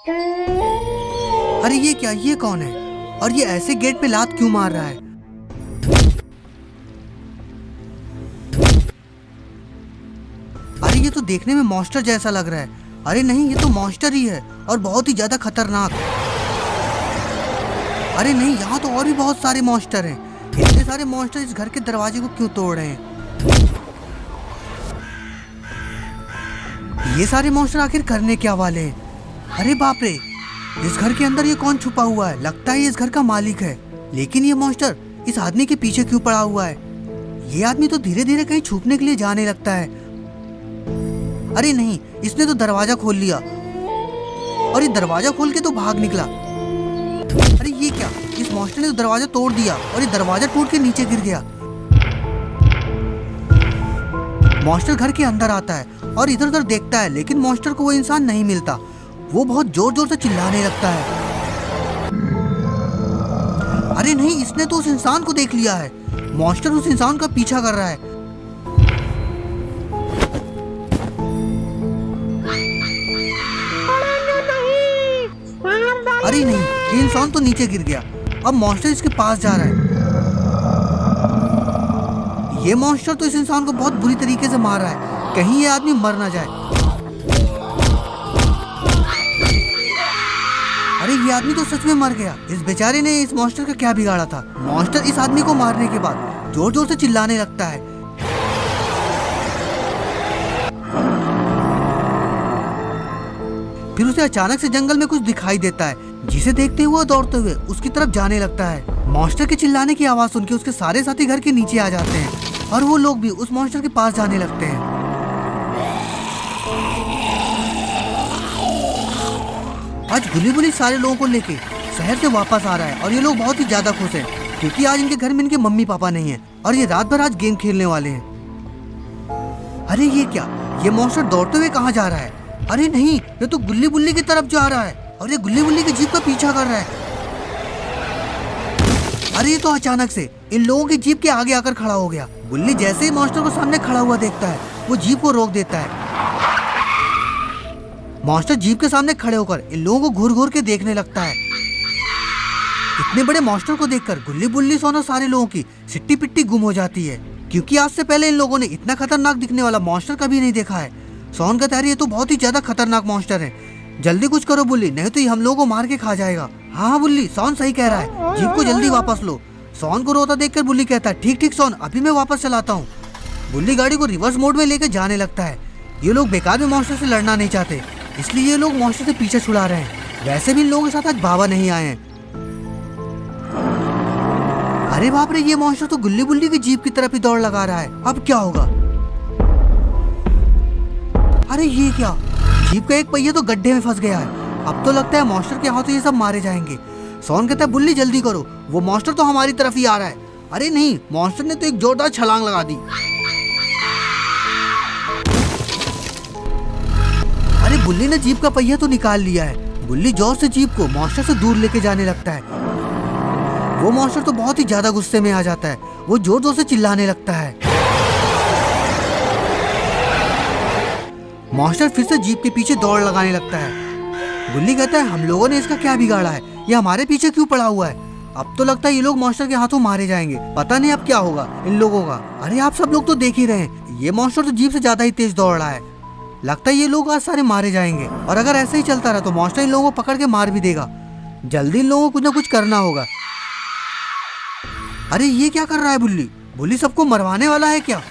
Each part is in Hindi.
अरे ये क्या, ये कौन है और ये ऐसे गेट पे लात क्यों मार रहा है? अरे ये तो देखने में मॉन्स्टर जैसा लग रहा है। अरे नहीं, ये तो मॉन्स्टर ही है और बहुत ही ज्यादा खतरनाक। अरे नहीं, यहाँ तो और भी बहुत सारे मॉन्स्टर हैं। इतने सारे मॉन्स्टर इस घर के दरवाजे को क्यों तोड़ रहे हैं? ये सारे मॉन्स्टर आखिर करने क्या वाले हैं? अरे बाप रे, इस घर के अंदर ये कौन छुपा हुआ है? लगता है ये इस घर का मालिक है। लेकिन ये मॉन्स्टर इस आदमी के पीछे क्यों पड़ा हुआ है? ये आदमी तो धीरे धीरे कहीं छुपने के लिए जाने लगता है। अरे नहीं, इसने तो दरवाजा खोल लिया और ये दरवाजा खोल के तो भाग निकला। अरे ये क्या, इस मॉन्स्टर ने तो दरवाजा तोड़ दिया और ये दरवाजा टूट के नीचे गिर गया। मॉन्स्टर घर के अंदर आता है और इधर उधर देखता है, लेकिन मॉन्स्टर को वो इंसान नहीं मिलता। वो बहुत जोर जोर से चिल्लाने लगता है। अरे नहीं, इसने तो उस इंसान को देख लिया है। मॉन्स्टर उस इंसान का पीछा कर रहा है। अरे नहीं, ये इंसान तो नीचे गिर गया। अब मॉन्स्टर इसके पास जा रहा है। ये मॉन्स्टर तो इस इंसान को बहुत बुरी तरीके से मार रहा है, कहीं ये आदमी मर ना जाए। अरे ये आदमी तो सच में मर गया। इस बेचारे ने इस मॉन्स्टर का क्या बिगाड़ा था? मॉन्स्टर इस आदमी को मारने के बाद जोर जोर से चिल्लाने लगता है। फिर उसे अचानक से जंगल में कुछ दिखाई देता है, जिसे देखते हुए दौड़ते हुए उसकी तरफ जाने लगता है। मॉन्स्टर के चिल्लाने की आवाज सुन के उसके सारे साथी घर के नीचे आ जाते हैं और वो लोग भी उस मॉन्स्टर के पास जाने लगते हैं। आज गुल्ली बुल्ली सारे लोगों को लेके शहर से वापस आ रहा है और ये लोग बहुत ही ज्यादा खुश हैं, क्योंकि आज इनके घर में इनके मम्मी पापा नहीं है और ये रात भर आज गेम खेलने वाले हैं। अरे ये क्या, ये मॉन्स्टर दौड़ते हुए कहाँ जा रहा है? अरे नहीं, ये तो गुल्ली बुल्ली की तरफ जा रहा है और ये गुल्ली बुल्ली की जीप का पीछा कर रहा है। अरे ये तो अचानक से इन लोगों की जीप के आगे आकर खड़ा हो गया। गुल्ली जैसे ही मॉन्स्टर को सामने खड़ा हुआ देखता है, वो जीप को रोक देता है। मॉन्स्टर जीप के सामने खड़े होकर इन लोगों को घूर घूर के देखने लगता है। इतने बड़े मॉन्स्टर को देखकर गुल्ली बुल्ली सोना सारे लोगों की सिट्टी पिट्टी गुम हो जाती है, क्योंकि आज से पहले इन लोगों ने इतना खतरनाक दिखने वाला मॉन्स्टर कभी नहीं देखा है। सोन कहता है ये तो बहुत ही ज्यादा खतरनाक मॉन्स्टर है, जल्दी कुछ करो बुल्ली, नहीं तो ये हम लोगों को मार के खा जाएगा। हाँ बुल्ली, सोन सही कह रहा है, जीप को जल्दी वापस लो। सोन को रोता देखकर बुल्ली कहता है ठीक ठीक सोन, अभी मैं वापस चलाता हूँ। बुल्ली गाड़ी को रिवर्स मोड में लेकर जाने लगता है। ये लोग बेकार में मॉन्स्टर से लड़ना नहीं चाहते, इसलिए ये लोग मॉन्स्टर से पीछे छुड़ा रहे हैं। वैसे भी इन लोगों के साथ आज बाबा नहीं आए हैं। अरे बाप रे, ये मॉन्स्टर तो गुल्ली बुल्ली की जीप की तरफ ही दौड़ लगा रहा है। अब क्या होगा? अरे ये क्या, जीप का एक पहिया तो गड्ढे में फंस गया है। अब तो लगता है मॉन्स्टर के हाथों ये सब मारे जाएंगे। सोन कहता है बुल्ली जल्दी करो, वो मॉन्स्टर तो हमारी तरफ ही आ रहा है। अरे नहीं, मॉन्स्टर ने तो एक जोरदार छलांग लगा दी। अरे बुल्ली ने जीप का पहिया तो निकाल लिया है। बुल्ली जोर से जीप को मॉन्स्टर से दूर लेके जाने लगता है। वो मॉन्स्टर तो बहुत ही ज्यादा गुस्से में आ जाता है, वो जोर जोर से चिल्लाने लगता है। मॉन्स्टर फिर से जीप के पीछे दौड़ लगाने लगता है। बुल्ली कहता है हम लोगों ने इसका क्या बिगाड़ा है, ये हमारे पीछे क्यों पड़ा हुआ है? अब तो लगता है ये लोग मॉन्स्टर के हाथों मारे जाएंगे, पता नहीं अब क्या होगा इन लोगों का। अरे आप सब लोग तो देख ही रहे हैं, ये मॉन्स्टर तो जीप से ज्यादा ही तेज दौड़ रहा है। लगता है ये लोग आज सारे मारे जाएंगे, और अगर ऐसे ही चलता रहा तो मॉन्स्टर इन लोगों को पकड़ के मार भी देगा। जल्दी इन लोगों को कुछ ना कुछ करना होगा। अरे ये क्या कर रहा है बुल्ली? बुल्ली सबको मरवाने वाला है क्या?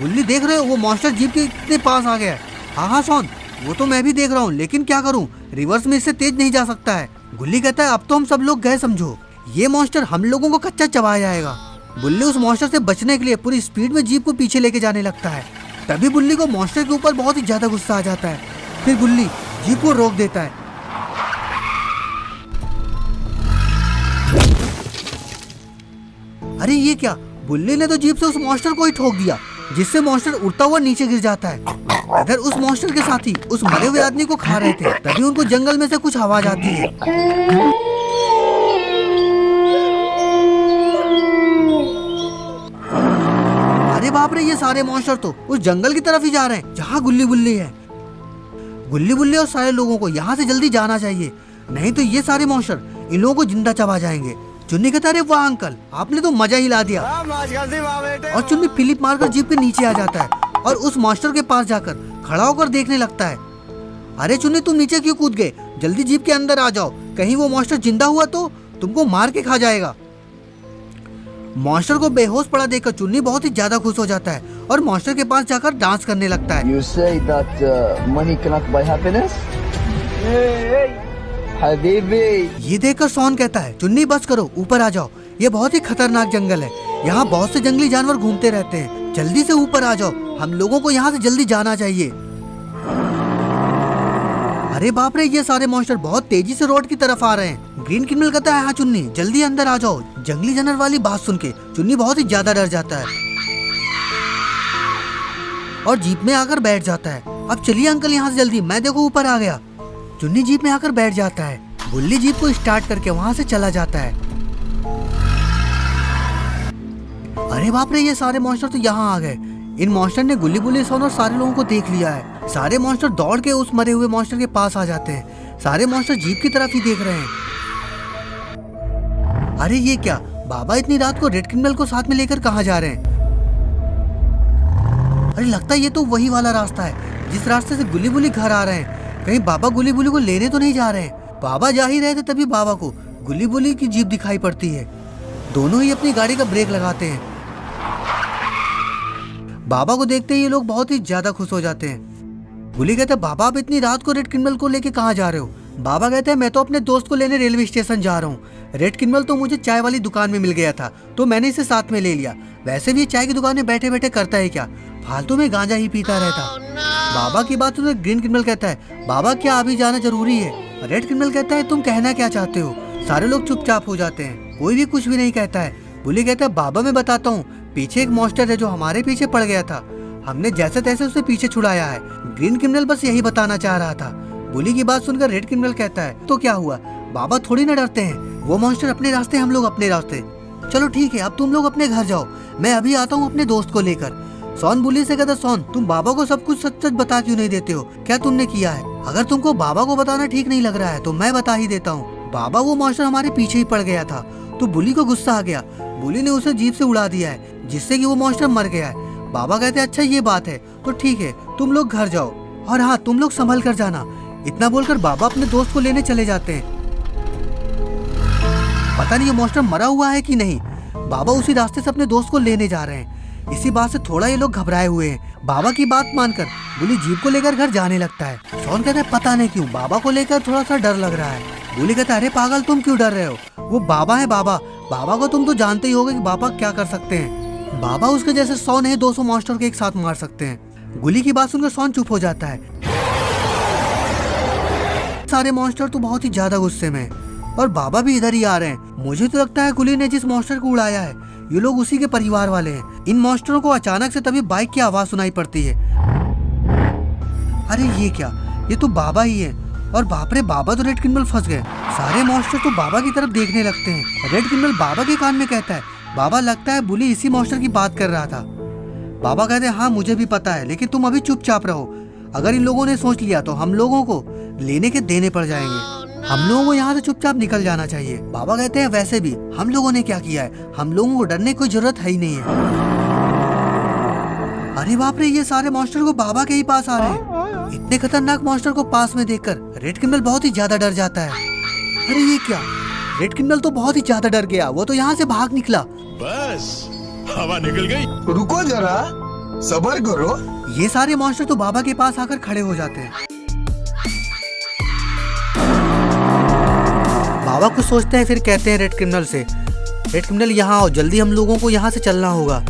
बुल्ली देख रहे हो, वो मॉन्स्टर जीप के इतने पास आ गया है। हाँ सोन, वो तो मैं भी देख रहा हूँ, लेकिन क्या करूँ, रिवर्स में इससे तेज नहीं जा सकता है। गुल्ली कहता है अब तो हम सब लोग गए समझो, ये मॉन्स्टर हम लोगों को कच्चा चबा जाएगा। बुल्ली उस मॉन्स्टर से बचने के लिए पूरी स्पीड में जीप को पीछे लेके जाने लगता है। तभी बुल्ली को मॉन्स्टर के ऊपर बहुत ही ज्यादा गुस्सा आ जाता है। फिर बुल्ली जीप को रोक देता है। अरे ये क्या, बुल्ली ने तो जीप से उस मॉन्स्टर को ही ठोक दिया, जिससे मॉन्स्टर उड़ता हुआ नीचे गिर जाता है। इधर उस मॉन्स्टर के साथी उस मरे हुए आदमी को खा रहे थे, तभी उनको जंगल में से कुछ आवाज आती है। अरे बाप रे, ये सारे मॉन्स्टर तो उस जंगल की तरफ ही जा रहे हैं जहाँ गुल्ली बुल्ली है। गुल्ली बुल्ली और सारे लोगों को यहाँ से जल्दी जाना चाहिए, नहीं तो ये सारे मॉन्स्टर इन लोगों को जिंदा चबा जाएंगे। चुन्नी कहता है वाह अंकल, आपने तो मजा ही ला दिया। और चुन्नी फिलिप मारकर जीप के नीचे आ जाता है और उस मॉन्स्टर के पास जाकर खड़ा होकर देखने लगता है। अरे चुन्नी तुम नीचे क्यों कूद गए? जल्दी जीप के अंदर आ जाओ, कहीं वो मॉन्स्टर जिंदा हुआ तो तुमको मार के खा जाएगा। मॉन्स्टर को बेहोश पड़ा देखकर चुन्नी बहुत ही ज्यादा खुश हो जाता है और मॉन्स्टर के पास जाकर डांस करने लगता है। You say that money cannot buy happiness? Habibi. ये देखकर सॉन कहता है चुन्नी बस करो, ऊपर आ जाओ, ये बहुत ही खतरनाक जंगल है, यहाँ बहुत से जंगली जानवर घूमते रहते हैं, जल्दी से ऊपर आ जाओ, हम लोगों को यहाँ से जल्दी जाना चाहिए। अरे बाप रे, ये सारे मॉन्स्टर बहुत तेजी से रोड की तरफ आ रहे हैं। ग्रीन क्रिमिनल कहता है हाँ चुन्नी जल्दी अंदर आ जाओ। जंगली जानवर वाली बात सुन के चुन्नी बहुत ही ज्यादा डर जाता है और जीप में आकर बैठ जाता है। अब चलिए अंकल यहाँ से जल्दी, मैं देखो ऊपर आ गया। चुन्नी जीप में आकर बैठ जाता है। बुल्ली जीप को स्टार्ट करके वहाँ से चला जाता है। अरे बाप रे, ये सारे मॉन्स्टर तो यहाँ आ गए। इन मॉन्स्टर ने गुल्ली बुल्ली सोन और सारे लोगों को देख लिया है। सारे मॉन्स्टर दौड़ के उस मरे हुए मॉन्स्टर के पास आ जाते हैं। सारे मॉन्स्टर जीप की तरफ ही देख रहे हैं। अरे ये क्या, बाबा इतनी रात को रेड क्रिमिनल को साथ में लेकर कहाँ जा रहे हैं? अरे लगता है ये तो वही वाला रास्ता है जिस रास्ते से गुल्ली बुल्ली घर आ रहे हैं। कहीं बाबा गुल्ली बुल्ली को लेने तो नहीं जा रहे हैं? बाबा जा ही रहे थे तभी बाबा को गुल्ली बुल्ली की जीप दिखाई पड़ती है। दोनों ही अपनी गाड़ी का ब्रेक लगाते हैं। बाबा को देखते ही ये लोग बहुत ही ज्यादा खुश हो जाते हैं। गुल्ली कहते हैं बाबा आप इतनी रात को रेड क्रिमिनल को लेके कहाँ जा रहे हो? बाबा कहते हैं मैं तो अपने दोस्त को लेने रेलवे स्टेशन जा रहा हूँ। रेड क्रिमिनल तो मुझे चाय वाली दुकान में मिल गया था तो मैंने इसे साथ में ले लिया। वैसे भी चाय की दुकान में बैठे बैठे करता है क्या, फालतू में गांजा ही पीता रहता। बाबा की बात सुनकर ग्रीन क्रिमिनल कहता है बाबा क्या अभी जाना जरूरी है? रेड क्रिमिनल कहता है तुम कहना क्या चाहते हो? सारे लोग चुपचाप हो जाते हैं, कोई भी कुछ भी नहीं कहता है। बुल्ली कहता है बाबा मैं बताता हूँ, पीछे एक मॉन्स्टर है जो हमारे पीछे पड़ गया था, हमने जैसे तैसे उसे पीछे छुड़ाया है। ग्रीन क्रिमिनल बस यही बताना चाह रहा था। बुली की बात सुनकर रेड क्रिमिनल कहता है तो क्या हुआ, बाबा थोड़ी ना डरते हैं, वो मॉन्स्टर अपने रास्ते हम लोग अपने रास्ते। चलो ठीक है अब तुम लोग अपने घर जाओ, मैं अभी आता हूँ अपने दोस्त को लेकर। सोन बुली से कहता सोन तुम बाबा को सब कुछ सच सच बता क्यों नहीं देते हो, क्या तुमने किया है? अगर तुमको बाबा को बताना ठीक नहीं लग रहा है तो मैं बता ही देता हूँ। बाबा वो मॉन्स्टर हमारे पीछे ही पड़ गया था तो बुली को गुस्सा आ गया, बुली ने उसे जीप से उड़ा दिया है जिससे कि वो मॉन्स्टर मर गया है। बाबा कहते हैं अच्छा ये बात है तो ठीक है तुम लोग घर जाओ और हाँ तुम लोग संभल कर जाना। इतना बोलकर बाबा अपने दोस्त को लेने चले जाते हैं। पता नहीं ये मॉन्स्टर मरा हुआ है कि नहीं। बाबा उसी रास्ते से अपने दोस्त को लेने जा रहे हैं। इसी बात से थोड़ा ये लोग घबराए हुए हैं। बाबा की बात मानकर बुली जीप को लेकर घर जाने लगता है। सोन कहता है पता नहीं क्यों बाबा को लेकर थोड़ा सा डर लग रहा है। बुली कहता है अरे पागल तुम क्यों डर रहे हो, वो बाबा है। बाबा को तुम तो जानते ही होगे कि बाबा क्या कर सकते हैं। बाबा उसके जैसे 100 नहीं 200 मॉन्स्टर को एक साथ मार सकते हैं। गुली की बात सुनकर सोन चुप हो जाता है। सारे मॉन्स्टर तो बहुत ही ज्यादा गुस्से में और बाबा भी इधर ही आ रहे हैं। मुझे तो लगता है गुली ने जिस मॉन्स्टर को उड़ाया है ये लोग उसी के परिवार वाले हैं। इन मॉन्स्टरों को अचानक से तभी बाइक की आवाज सुनाई पड़ती है। अरे ये क्या, ये तो बाबा ही है। और बाप रे, बाबा तो रेड क्रिमिनल फंस गए। सारे मॉन्स्टर तो बाबा की तरफ देखने लगते हैं। रेड क्रिमिनल बाबा के कान में कहता है बाबा लगता है बुली इसी मॉन्स्टर की बात कर रहा था। बाबा कहते हैं हाँ मुझे भी पता है, लेकिन तुम अभी चुपचाप रहो। अगर इन लोगों ने सोच लिया तो हम लोगों को लेने के देने पड़ जाएंगे। हम लोगों को यहाँ से चुपचाप निकल जाना चाहिए। बाबा कहते हैं वैसे भी हम लोगों ने क्या किया है, हम लोगों को डरने की कोई जरूरत है ही नहीं है। अरे बाप रे, ये सारे मॉन्स्टर को बाबा के ही पास आ रहे हैं। इतने खतरनाक मॉन्स्टर को पास में देखकर रेड क्रिमिनल बहुत ही ज्यादा डर जाता है। अरे ये क्या, रेड क्रिमिनल तो बहुत ही ज्यादा डर गया, वो तो यहाँ से भाग निकला। बस हवा निकल गई। रुको जरा, सब्र करो। ये सारे मॉन्स्टर तो बाबा के पास आकर खड़े हो जाते हैं। बाबा कुछ सोचते हैं फिर कहते हैं रेड क्रिमिनल से, रेड क्रिमिनल यहाँ आओ जल्दी, हम लोगों को यहाँ से चलना होगा।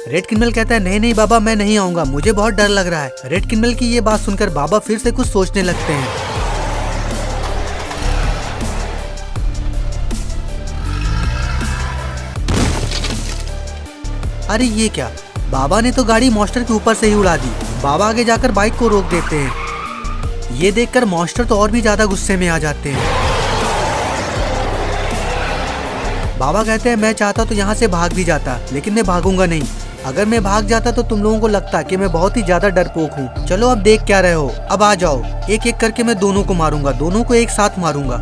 रेड क्रिमिनल कहता है नहीं नहीं बाबा मैं नहीं आऊंगा, मुझे बहुत डर लग रहा है। रेड क्रिमिनल की ये बात सुनकर बाबा फिर से कुछ सोचने लगते हैं। अरे ये क्या, बाबा ने तो गाड़ी मॉन्स्टर के ऊपर से ही उड़ा दी। बाबा आगे जाकर बाइक को रोक देते हैं। ये देखकर मॉन्स्टर तो और भी ज्यादा गुस्से में आ जाते हैं। बाबा कहते हैं मैं चाहता तो यहाँ से भाग भी जाता, लेकिन मैं भागूंगा नहीं। अगर मैं भाग जाता तो तुम लोगों को लगता कि मैं बहुत ही ज्यादा डरपोक हूँ। चलो अब देख क्या रहे हो, अब आ जाओ, एक एक करके मैं दोनों को मारूंगा, दोनों को एक साथ मारूंगा।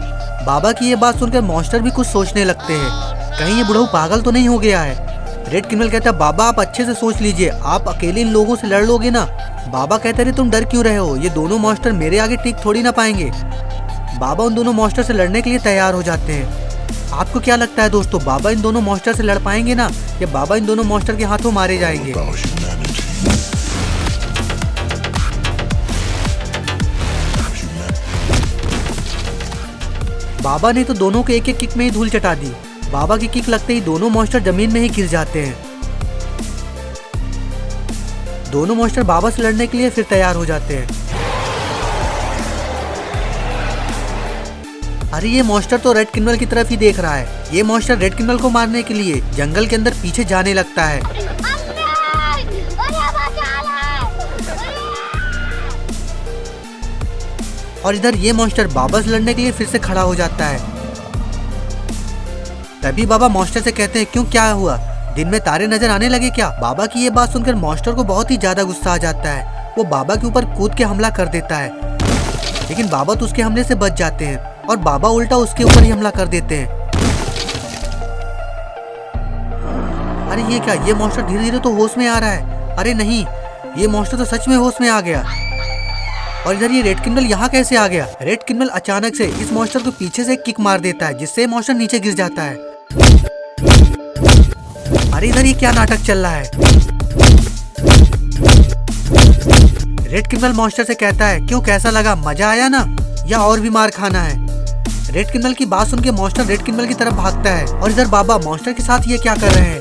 बाबा की ये बात सुनकर मॉन्स्टर भी कुछ सोचने लगते हैं, कहीं ये बुढ़ऊ पागल तो नहीं हो गया है। रेड क्रिमिनल कहता है बाबा आप अच्छे से सोच लीजिए, आप अकेले इन लोगों से लड़ लोगे ना। बाबा कहते रहे तुम डर क्यों रहे हो, ये दोनों मॉन्स्टर मेरे आगे टिक थोड़ी ना पाएंगे। बाबा उन दोनों मॉन्स्टर से लड़ने के लिए तैयार हो जाते हैं। आपको क्या लगता है दोस्तों, बाबा इन दोनों मॉन्स्टर से लड़ पाएंगे ना, या बाबा इन दोनों मॉन्स्टर के हाथों मारे जाएंगे? About humanity. बाबा ने तो दोनों के एक एक किक में ही धूल चटा दी। बाबा की किक लगते ही दोनों मॉन्स्टर जमीन में ही गिर जाते हैं। दोनों मॉन्स्टर बाबा से लड़ने के लिए फिर तैयार हो जाते हैं। अरे ये मॉन्स्टर तो रेड क्रिमिनल की तरफ ही देख रहा है। ये मॉन्स्टर रेड क्रिमिनल को मारने के लिए जंगल के अंदर पीछे जाने लगता है। और इधर ये मॉन्स्टर बाबा से लड़ने के लिए फिर से खड़ा हो जाता है। तभी बाबा मॉन्स्टर से कहते हैं क्यों, क्या हुआ, दिन में तारे नजर आने लगे क्या? बाबा की ये बात सुनकर मॉन्स्टर को बहुत ही ज्यादा गुस्सा आ जाता है। वो बाबा के ऊपर कूद के हमला कर देता है, लेकिन बाबा तो उसके हमले से बच जाते हैं और बाबा उल्टा उसके ऊपर ही हमला कर देते हैं। अरे ये क्या, ये मॉन्स्टर धीरे धीरे तो होश में आ रहा है। अरे नहीं, ये मॉन्स्टर तो सच में होश में आ गया। और इधर ये रेड क्रिमिनल यहाँ कैसे आ गया? रेड क्रिमिनल अचानक से इस मॉन्स्टर को पीछे से किक मार देता है, जिससे मॉन्स्टर नीचे गिर जाता है। अरे इधर ये क्या नाटक चल रहा है? रेड क्रिमिनल मॉन्स्टर से कहता है क्यों, कैसा लगा, मजा आया ना, या और भी मार खाना है? रेड क्रिमिनल की बात सुन के मॉन्स्टर रेड क्रिमिनल की तरफ भागता है। और इधर बाबा मॉन्स्टर के साथ ये क्या कर रहे हैं?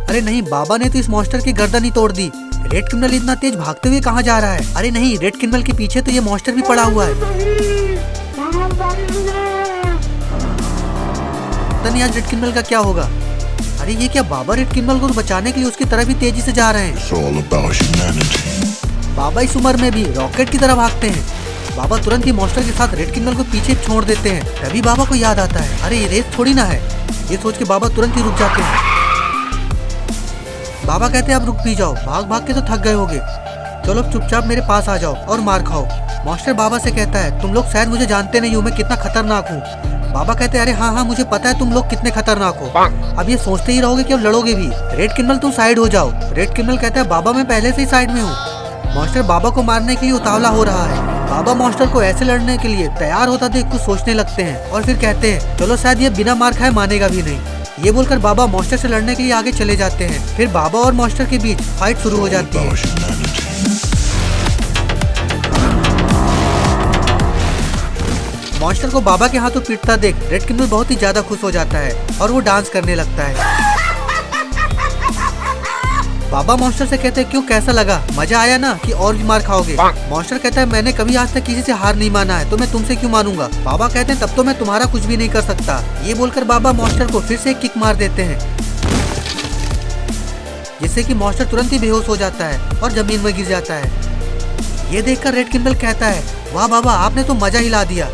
अरे नहीं, बाबा ने तो इस मॉन्स्टर की गर्दन ही तोड़ दी। रेड क्रिमिनल इतना तेज भागते हुए कहाँ जा रहा है? अरे नहीं, रेड क्रिमिनल के पीछे तो ये मॉन्स्टर भी पड़ा हुआ है। पता नहीं आज रेड क्रिमिनल का क्या होगा। अरे ये क्या, बाबा रेड क्रिमिनल को बचाने के लिए उसकी तरफ ही तेजी से जा रहे हैं। It's all about humanity. बाबा इस उम्र में भी रॉकेट की तरह भागते हैं। बाबा तुरंत ही मॉन्स्टर के साथ रेड क्रिमिनल को पीछे छोड़ देते हैं। तभी बाबा को याद आता है अरे ये रेस थोड़ी ना है। ये सोच के बाबा तुरंत ही रुक जाते हैं। बाबा कहते हैं अब रुक भी जाओ, भाग भाग के तो थक गए होगे, चलो अब चुपचाप मेरे पास आ जाओ और मार खाओ। मॉन्स्टर बाबा से कहता है तुम लोग शायद मुझे जानते नहीं हो, मैं कितना खतरनाक हूँ। बाबा कहते हैं अरे हाँ हाँ मुझे पता है तुम लोग कितने खतरनाक हो, अब ये सोचते ही रहोगे कि अब लड़ोगे भी। रेड क्रिमिनल तुम साइड हो जाओ। रेड क्रिमिनल कहता है बाबा मैं पहले से ही साइड में हूँ। मॉन्स्टर बाबा को मारने के लिए उतावला हो रहा है। बाबा मॉन्स्टर को ऐसे लड़ने के लिए तैयार होता देख कुछ सोचने लगते हैं और फिर कहते हैं चलो शायद ये बिना मार खाए मानेगा भी नहीं। ये बोलकर बाबा मॉन्स्टर से लड़ने के लिए आगे चले जाते हैं। फिर बाबा और मॉन्स्टर के बीच फाइट शुरू हो जाती है। About humanity. मॉन्स्टर को बाबा के हाथों पीटता देख रेड क्रिमिनल बहुत ही ज्यादा खुश हो जाता है और वो डांस करने लगता है। बाबा मॉन्स्टर से कहते हैं क्यों, कैसा लगा, मजा आया ना कि और भी मार खाओगे? मॉन्स्टर कहता है मैंने कभी आज तक किसी से हार नहीं माना है, तो मैं तुमसे क्यों मानूंगा? बाबा कहते हैं तब तो मैं तुम्हारा कुछ भी नहीं कर सकता। ये बोलकर बाबा मॉन्स्टर को फिर से एक किक मार देते हैं, जिससे कि मॉन्स्टर तुरंत ही बेहोश हो जाता है और जमीन में गिर जाता है। ये देखकर रेड क्रिमिनल कहता है वाह बाबा आपने तो मजा हिला दिया,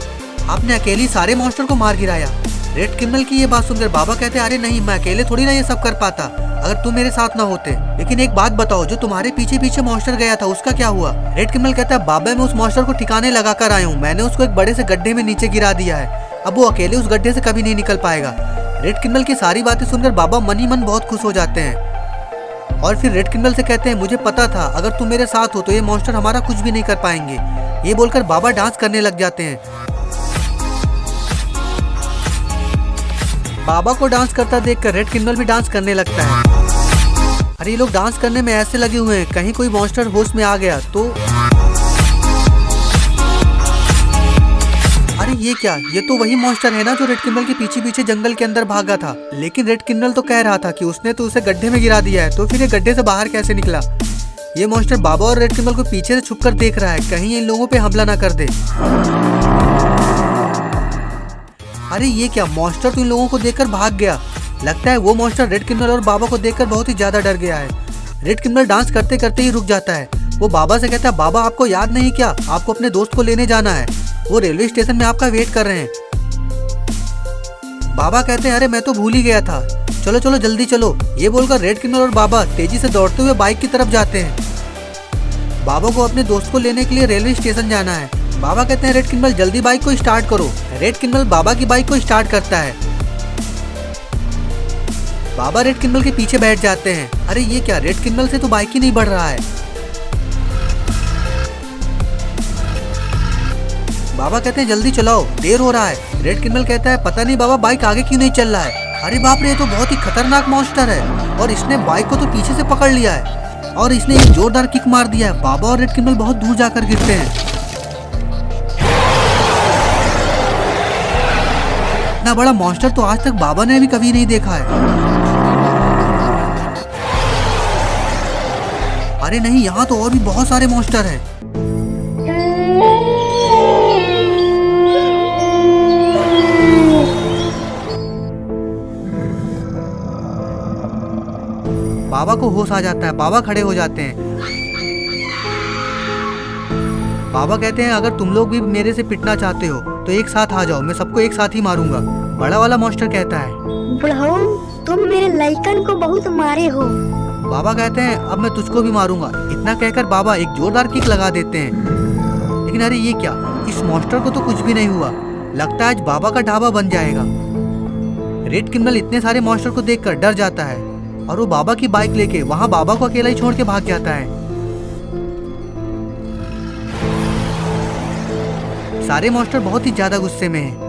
आपने अकेली सारे मॉन्स्टर को मार गिराया। रेड क्रिमिनल की ये बात सुनकर बाबा कहते हैं अरे नहीं, मैं अकेले थोड़ी ना ये सब कर पाता अगर तुम मेरे साथ ना होते। लेकिन एक बात बताओ, जो तुम्हारे पीछे पीछे मॉन्स्टर गया था उसका क्या हुआ? रेड क्रिमिनल कहता है बाबा मैं उस मॉन्स्टर को ठिकाने लगा कर आया हूँ, मैंने उसको एक बड़े से गड्ढे में नीचे गिरा दिया है, अब वो अकेले उस गड्ढे से कभी नहीं निकल पाएगा। रेड क्रिमिनल की सारी बातें सुनकर बाबा मन ही मन बहुत खुश हो जाते हैं और फिर रेड क्रिमिनल से कहते हैं मुझे पता था अगर तुम मेरे साथ हो तो ये मॉन्स्टर हमारा कुछ भी नहीं कर पाएंगे। ये बोलकर बाबा डांस करने लग जाते हैं। बाबा को डांस करता देखकर रेड क्रिमिनल भी डांस करने लगता है। अरे ये लोग डांस करने में ऐसे लगे हुए हैं कहीं कोई मॉन्स्टर होश में आ गया तो। अरे ये क्या, ये तो वही मॉन्स्टर है ना जो रेड क्रिमिनल के पीछे पीछे जंगल के अंदर भागा था। लेकिन रेड क्रिमिनल तो कह रहा था कि उसने तो उसे गड्ढे में गिरा दिया है, तो फिर ये गड्ढे से बाहर कैसे निकला? ये मॉन्स्टर बाबा और रेड क्रिमिनल को पीछे से छुपकर देख रहा है कहीं इन लोगों पे हमला ना कर दे। अरे ये क्या, मॉन्स्टर तो इन लोगों को देखकर भाग गया। लगता है वो मॉन्स्टर रेड क्रिमिनल और बाबा को देखकर बहुत ही ज्यादा डर गया है। रेड क्रिमिनल डांस करते करते ही रुक जाता है। वो बाबा से कहता है बाबा आपको याद नहीं क्या, आपको अपने दोस्त को लेने जाना है, वो रेलवे स्टेशन में आपका वेट कर रहे हैं। बाबा कहते हैं अरे मैं तो भूल ही गया था, चलो चलो जल्दी चलो, ये बोलकर रेड क्रिमिनल और बाबा तेजी से दौड़ते हुए बाइक की तरफ जाते हैं। बाबा को अपने दोस्त को लेने के लिए रेलवे स्टेशन जाना है। बाबा कहते हैं रेड क्रिमिनल जल्दी बाइक को स्टार्ट करो। रेड क्रिमिनल बाबा की बाइक को स्टार्ट करता है। बाबा रेड क्रिमिनल के पीछे बैठ जाते हैं। अरे ये क्या, रेड क्रिमिनल से तो बाइक ही नहीं बढ़ रहा है। बाबा कहते हैं जल्दी चलाओ, देर हो रहा है। रेड क्रिमिनल कहता है पता नहीं बाबा बाइक आगे क्यों नहीं चल रहा है। अरे बाप रे, ये तो बहुत ही खतरनाक मॉन्स्टर है और इसने बाइक को तो पीछे से पकड़ लिया है और इसने एक जोरदार किक मार दिया है। बाबा और रेड क्रिमिनल बहुत दूर जाकर गिरते हैं। इतना बड़ा मॉन्स्टर तो आज तक बाबा ने भी कभी नहीं देखा है। अरे नहीं, यहाँ तो और भी बहुत सारे मॉन्स्टर हैं। बाबा को होश आ जाता है। बाबा खड़े हो जाते हैं। बाबा कहते हैं अगर तुम लोग भी मेरे से पिटना चाहते हो तो एक साथ आ जाओ, मैं सबको एक साथ ही मारूंगा। बड़ा वाला मॉन्स्टर कहता है बुढ़ऊ, तुम मेरे लड़कन को बहुत मारे हो। बाबा कहते हैं अब मैं तुझको भी मारूंगा। इतना कहकर बाबा एक जोरदार किक लगा देते हैं। लेकिन अरे ये क्या, इस मॉन्स्टर को तो कुछ भी नहीं हुआ। लगता है आज बाबा का ढाबा बन जाएगा। रेड क्रिमिनल इतने सारे मॉन्स्टर को देखकर डर जाता है और वो बाबा की बाइक लेके वहाँ बाबा को अकेला ही छोड़ के भाग जाता है। सारे मॉन्स्टर बहुत ही ज्यादा गुस्से में हैं।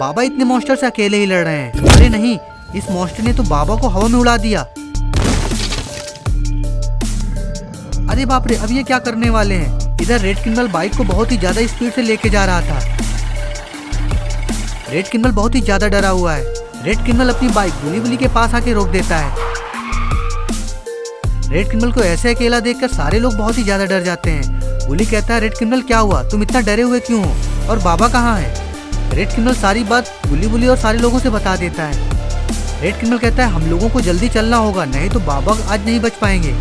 बाबा इतने मॉन्स्टर से अकेले ही लड़ रहे हैं। अरे नहीं, इस मॉन्स्टर ने तो बाबा को हवा में उड़ा दिया। अरे बाप रे, अब ये क्या करने वाले हैं। इधर रेड क्रिमिनल बाइक को बहुत ही ज्यादा स्पीड से लेके जा रहा था। रेड क्रिमिनल बहुत ही ज्यादा डरा हुआ है। रेड क्रिमिनल अपनी बाइक बुली बुली के पास आके रोक देता है। रेड क्रिमिनल को ऐसे अकेला देखकर सारे लोग बहुत ही ज्यादा डर जाते हैं। बुली कहता है रेड क्रिमिनल क्या हुआ, तुम इतना डरे हुए क्यों हो और बाबा कहाँ है। रेड क्रिमिनल सारी बात बुली बुली और सारे लोगों से बता देता है। रेड क्रिमिनल कहता है हम लोगों को जल्दी चलना होगा, नहीं तो बाबा आज नहीं बच पाएंगे।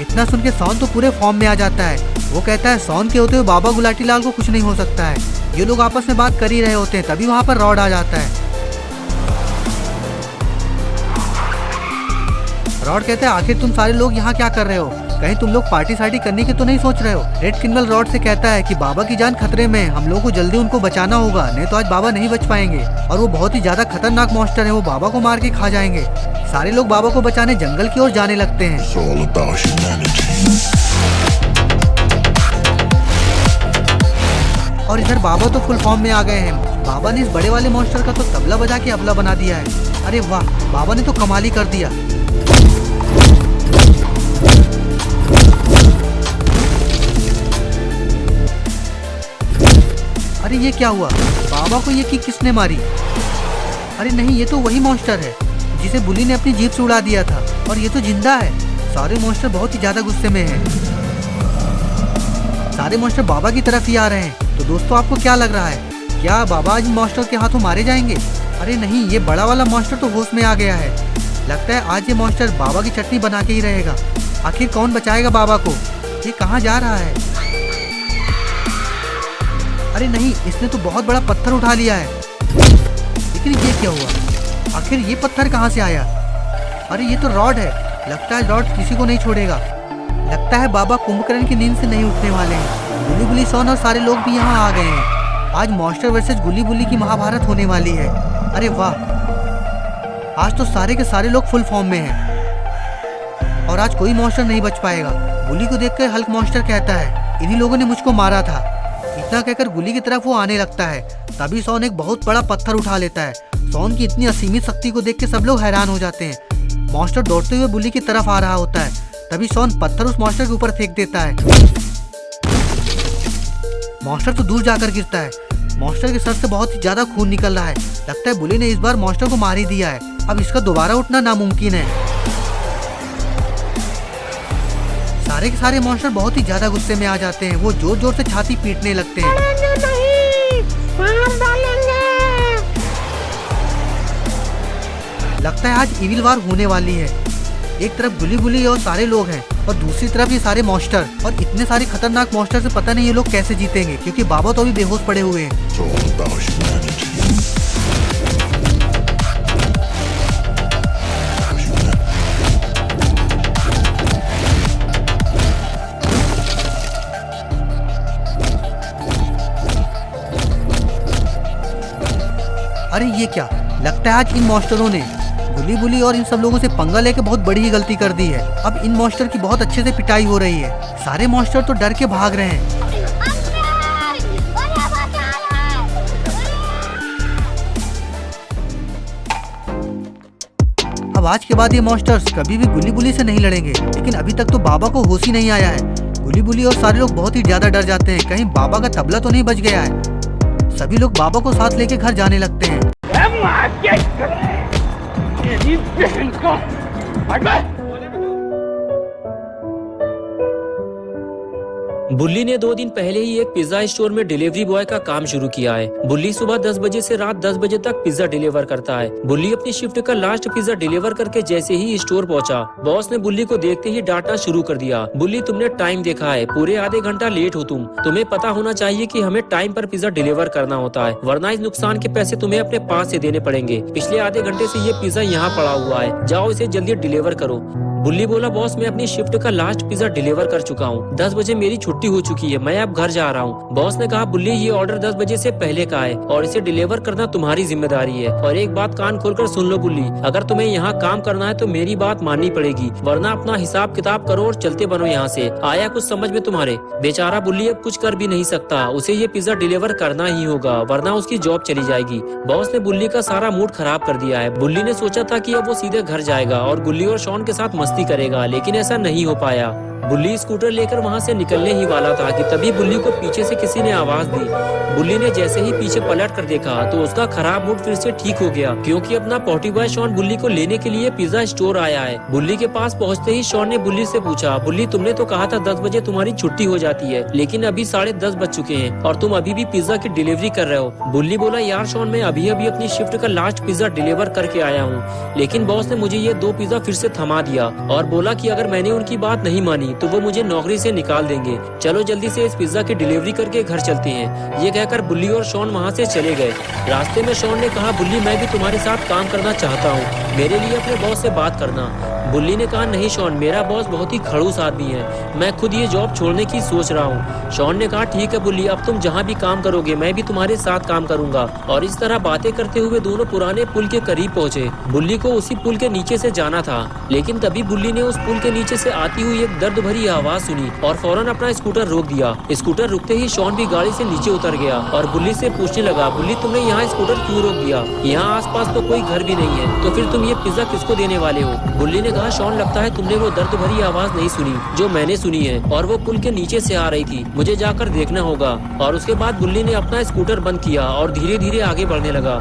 इतना सुन के सौन तो पूरे फॉर्म में आ जाता है। वो कहता है सौन के होते हुए बाबा गुलाटी लाल को कुछ नहीं हो सकता है। ये लोग आपस में बात कर ही रहे होते हैं, तभी वहाँ पर रॉड आ जाता है। रॉड कहते हैं आखिर तुम सारे लोग यहाँ क्या कर रहे हो, कहीं तुम लोग पार्टी सार्टी करने की तो नहीं सोच रहे हो। रेड क्रिमिनल रॉड से कहता है कि बाबा की जान खतरे में है, हम लोगों को जल्दी उनको बचाना होगा, नहीं तो आज बाबा नहीं बच पाएंगे और वो बहुत ही ज्यादा खतरनाक मॉन्स्टर है, वो बाबा को मार के खा जाएंगे। सारे लोग बाबा को बचाने जंगल की ओर जाने लगते हैं। It's all about humanity. और इधर बाबा तो फुल फॉर्म में आ गए हैं। बाबा ने इस बड़े वाले मॉन्स्टर का तो तबला बजा के अबला बना दिया है। अरे वाह, बाबा ने तो कमाल ही कर दिया। अरे ये क्या हुआ, बाबा को ये किक किसने मारी। अरे नहीं, ये तो वही मॉन्स्टर है जिसे बुली ने अपनी जीप से उड़ा दिया था और ये तो जिंदा है। सारे मॉन्स्टर बहुत ही ज्यादा गुस्से में हैं। सारे मॉन्स्टर बाबा की तरफ ही आ रहे हैं। तो दोस्तों आपको क्या लग रहा है, क्या बाबा आज मॉन्स्टर के हाथों मारे जाएंगे। अरे नहीं, ये बड़ा वाला मॉन्स्टर तो होश में आ गया है। लगता है आज ये मॉन्स्टर बाबा की चटनी बना के ही रहेगा। आखिर कौन बचाएगा बाबा को, ये कहाँ जा रहा है। अरे नहीं, इसने तो बहुत बड़ा पत्थर उठा लिया है। लेकिन ये क्या हुआ, आखिर ये पत्थर कहाँ से आया। अरे ये तो रॉड है, लगता है रॉड किसी को नहीं छोड़ेगा। लगता है बाबा कुंभकर्ण की नींद से नहीं उठने वाले हैं। गुली बुली सोन और सारे लोग भी यहाँ आ गए हैं। आज मॉन्स्टर वर्सेस गुली बुली की महाभारत होने वाली है। अरे वाह, आज तो सारे के सारे लोग फुल फॉर्म में हैं और आज कोई मॉन्स्टर नहीं बच पाएगा। गुली को देखकर हल्क मॉन्स्टर कहता है इन्हीं लोगों ने मुझको मारा था। इतना कहकर गुली की तरफ वो आने लगता है। तभी सोन एक बहुत बड़ा पत्थर उठा लेता है। सोन की इतनी असीमित शक्ति को देख के सब लोग हैरान हो जाते हैं। मॉन्स्टर दौड़ते हुए बुली की तरफ आ रहा होता है। तभी सोन पत्थर उस मॉन्स्टर के ऊपर फेंक देता है। मॉन्स्टर तो दूर जाकर गिरता है। मॉन्स्टर के सर से बहुत ही ज्यादा खून निकल रहा है। लगता है बुली ने इस बार मॉन्स्टर को मार ही दिया है। अब इसका दोबारा उठना नामुमकिन है। सारे के सारे मॉन्स्टर बहुत ही ज्यादा गुस्से में आ जाते हैं। वो जोर जोर से छाती पीटने लगते हैं। लगता है आज इविल वार होने वाली है। एक तरफ गुली बुली और सारे लोग हैं और दूसरी तरफ ये सारे मॉन्स्टर, और इतने सारे खतरनाक मॉन्स्टर से पता नहीं ये लोग कैसे जीतेंगे, क्योंकि बाबा तो अभी बेहोश पड़े हुए हैं। It's all about humanity. अरे ये क्या, लगता है आज इन मॉन्स्टरों ने गुली बुली और इन सब लोगों से पंगा लेके बहुत बड़ी ही गलती कर दी है। अब इन मॉन्स्टर की बहुत अच्छे से पिटाई हो रही है। सारे मॉन्स्टर तो डर के भाग रहे हैं। अब आज के बाद ये मॉन्स्टर्स कभी भी गुली बुली से नहीं लड़ेंगे। लेकिन अभी तक तो बाबा को होश ही नहीं आया है। गुली बुली और सारे लोग बहुत ही ज्यादा डर जाते हैं, कहीं बाबा का तबला तो नहीं बज गया है। सभी लोग बाबा को साथ लेके घर जाने लगते हैं। बुल्ली ने 2 दिन पहले ही एक पिज्जा स्टोर में डिलीवरी बॉय का काम शुरू किया है। बुल्ली सुबह 10 बजे से रात 10 बजे तक पिज्जा डिलीवर करता है। बुल्ली अपनी शिफ्ट का लास्ट पिज्जा डिलीवर करके जैसे ही स्टोर पहुंचा, बॉस ने बुल्ली को देखते ही डांटना शुरू कर दिया। बुल्ली, तुमने टाइम देखा है, पूरे आधे घंटा लेट हो तुम। तुम्हें पता होना चाहिए कि हमें टाइम पर पिज्जा डिलीवर करना होता है, वरना इस नुकसान के पैसे तुम्हें अपने पास से देने पड़ेंगे। पिछले आधे घंटे से ये पिज्जा यहाँ पड़ा हुआ है, जाओ इसे जल्दी डिलीवर करो। बुल्ली बोला, बॉस मैं अपनी शिफ्ट का लास्ट पिज्जा डिलीवर कर चुका हूँ। 10 बजे मेरी छुट्टी हो चुकी है, मैं अब घर जा रहा हूँ। बॉस ने कहा, बुल्ली ये ऑर्डर 10 बजे से पहले का है और इसे डिलीवर करना तुम्हारी जिम्मेदारी है। और एक बात कान खोलकर सुन लो बुल्ली, अगर तुम्हें यहाँ काम करना है तो मेरी बात माननी पड़ेगी, वरना अपना हिसाब किताब करो और चलते बनो यहाँ से। आया कुछ समझ में तुम्हारे? बेचारा बुल्ली अब कुछ कर भी नहीं सकता, उसे ये पिज्जा डिलीवर करना ही होगा, वरना उसकी जॉब चली जाएगी। बॉस ने बुल्ली का सारा मूड खराब कर दिया है। बुल्ली ने सोचा था कि अब वो सीधे घर जाएगा और गुल्ली और शॉन के साथ मस्ती करेगा, लेकिन ऐसा नहीं हो पाया। बुल्ली स्कूटर लेकर वहाँ से निकलने ही वाला था कि तभी बुल्ली को पीछे से किसी ने आवाज दी। बुल्ली ने जैसे ही पीछे पलट कर देखा तो उसका खराब मूड फिर से ठीक हो गया, क्योंकि अपना पॉटी बॉय शॉन बुल्ली को लेने के लिए पिज्जा स्टोर आया है। बुल्ली के पास पहुँचते ही शॉन ने बुल्ली से पूछा, बुल्ली तुमने तो कहा था 10 बजे तुम्हारी छुट्टी हो जाती है, लेकिन अभी 10:30 बज चुके हैं और तुम अभी भी पिज्जा की डिलीवरी कर रहे हो। बुल्ली बोला, यार शॉन मैं अभी अपनी शिफ्ट का लास्ट पिज्जा डिलीवर करके आया हूँ, लेकिन बॉस ने मुझे ये 2 पिज्जा फिर से थमा दिया और बोला कि अगर मैंने उनकी बात नहीं मानी तो वो मुझे नौकरी से निकाल देंगे। चलो जल्दी से इस पिज्जा की डिलीवरी करके घर चलते हैं। ये कहकर बुल्ली और शॉन वहाँ से चले गए। रास्ते में शॉन ने कहा, बुल्ली मैं भी तुम्हारे साथ काम करना चाहता हूँ, मेरे लिए अपने बॉस से बात करना। बुल्ली ने कहा, नहीं शॉन, मेरा बॉस बहुत ही खड़ूस आदमी है, मैं खुद ये जॉब छोड़ने की सोच रहा हूँ। शॉन ने कहा, ठीक है बुल्ली, अब तुम जहाँ भी काम करोगे मैं भी तुम्हारे साथ काम करूंगा। और इस तरह बातें करते हुए दोनों पुराने पुल के करीब पहुँचे। बुल्ली को उसी पुल के नीचे से जाना था, लेकिन तभी बुल्ली ने उस पुल के नीचे से आती हुई एक दर्द भरी आवाज सुनी और फौरन अपना स्कूटर रोक दिया। स्कूटर रुकते ही शॉन भी गाड़ी से नीचे उतर गया और बुल्ली से पूछने लगा, बुल्ली तुमने यहाँ स्कूटर क्यों रोक दिया? यहाँ आसपास तो कोई घर भी नहीं है, तो फिर तुम ये पिज्जा किसको देने वाले हो? बुल्ली ने कहा, शॉन लगता है तुमने वो दर्द भरी आवाज नहीं सुनी जो मैंने सुनी है, और वो पुल के नीचे से आ रही थी, मुझे जाकर देखना होगा। और उसके बाद बुल्ली ने अपना स्कूटर बंद किया और धीरे धीरे आगे बढ़ने लगा।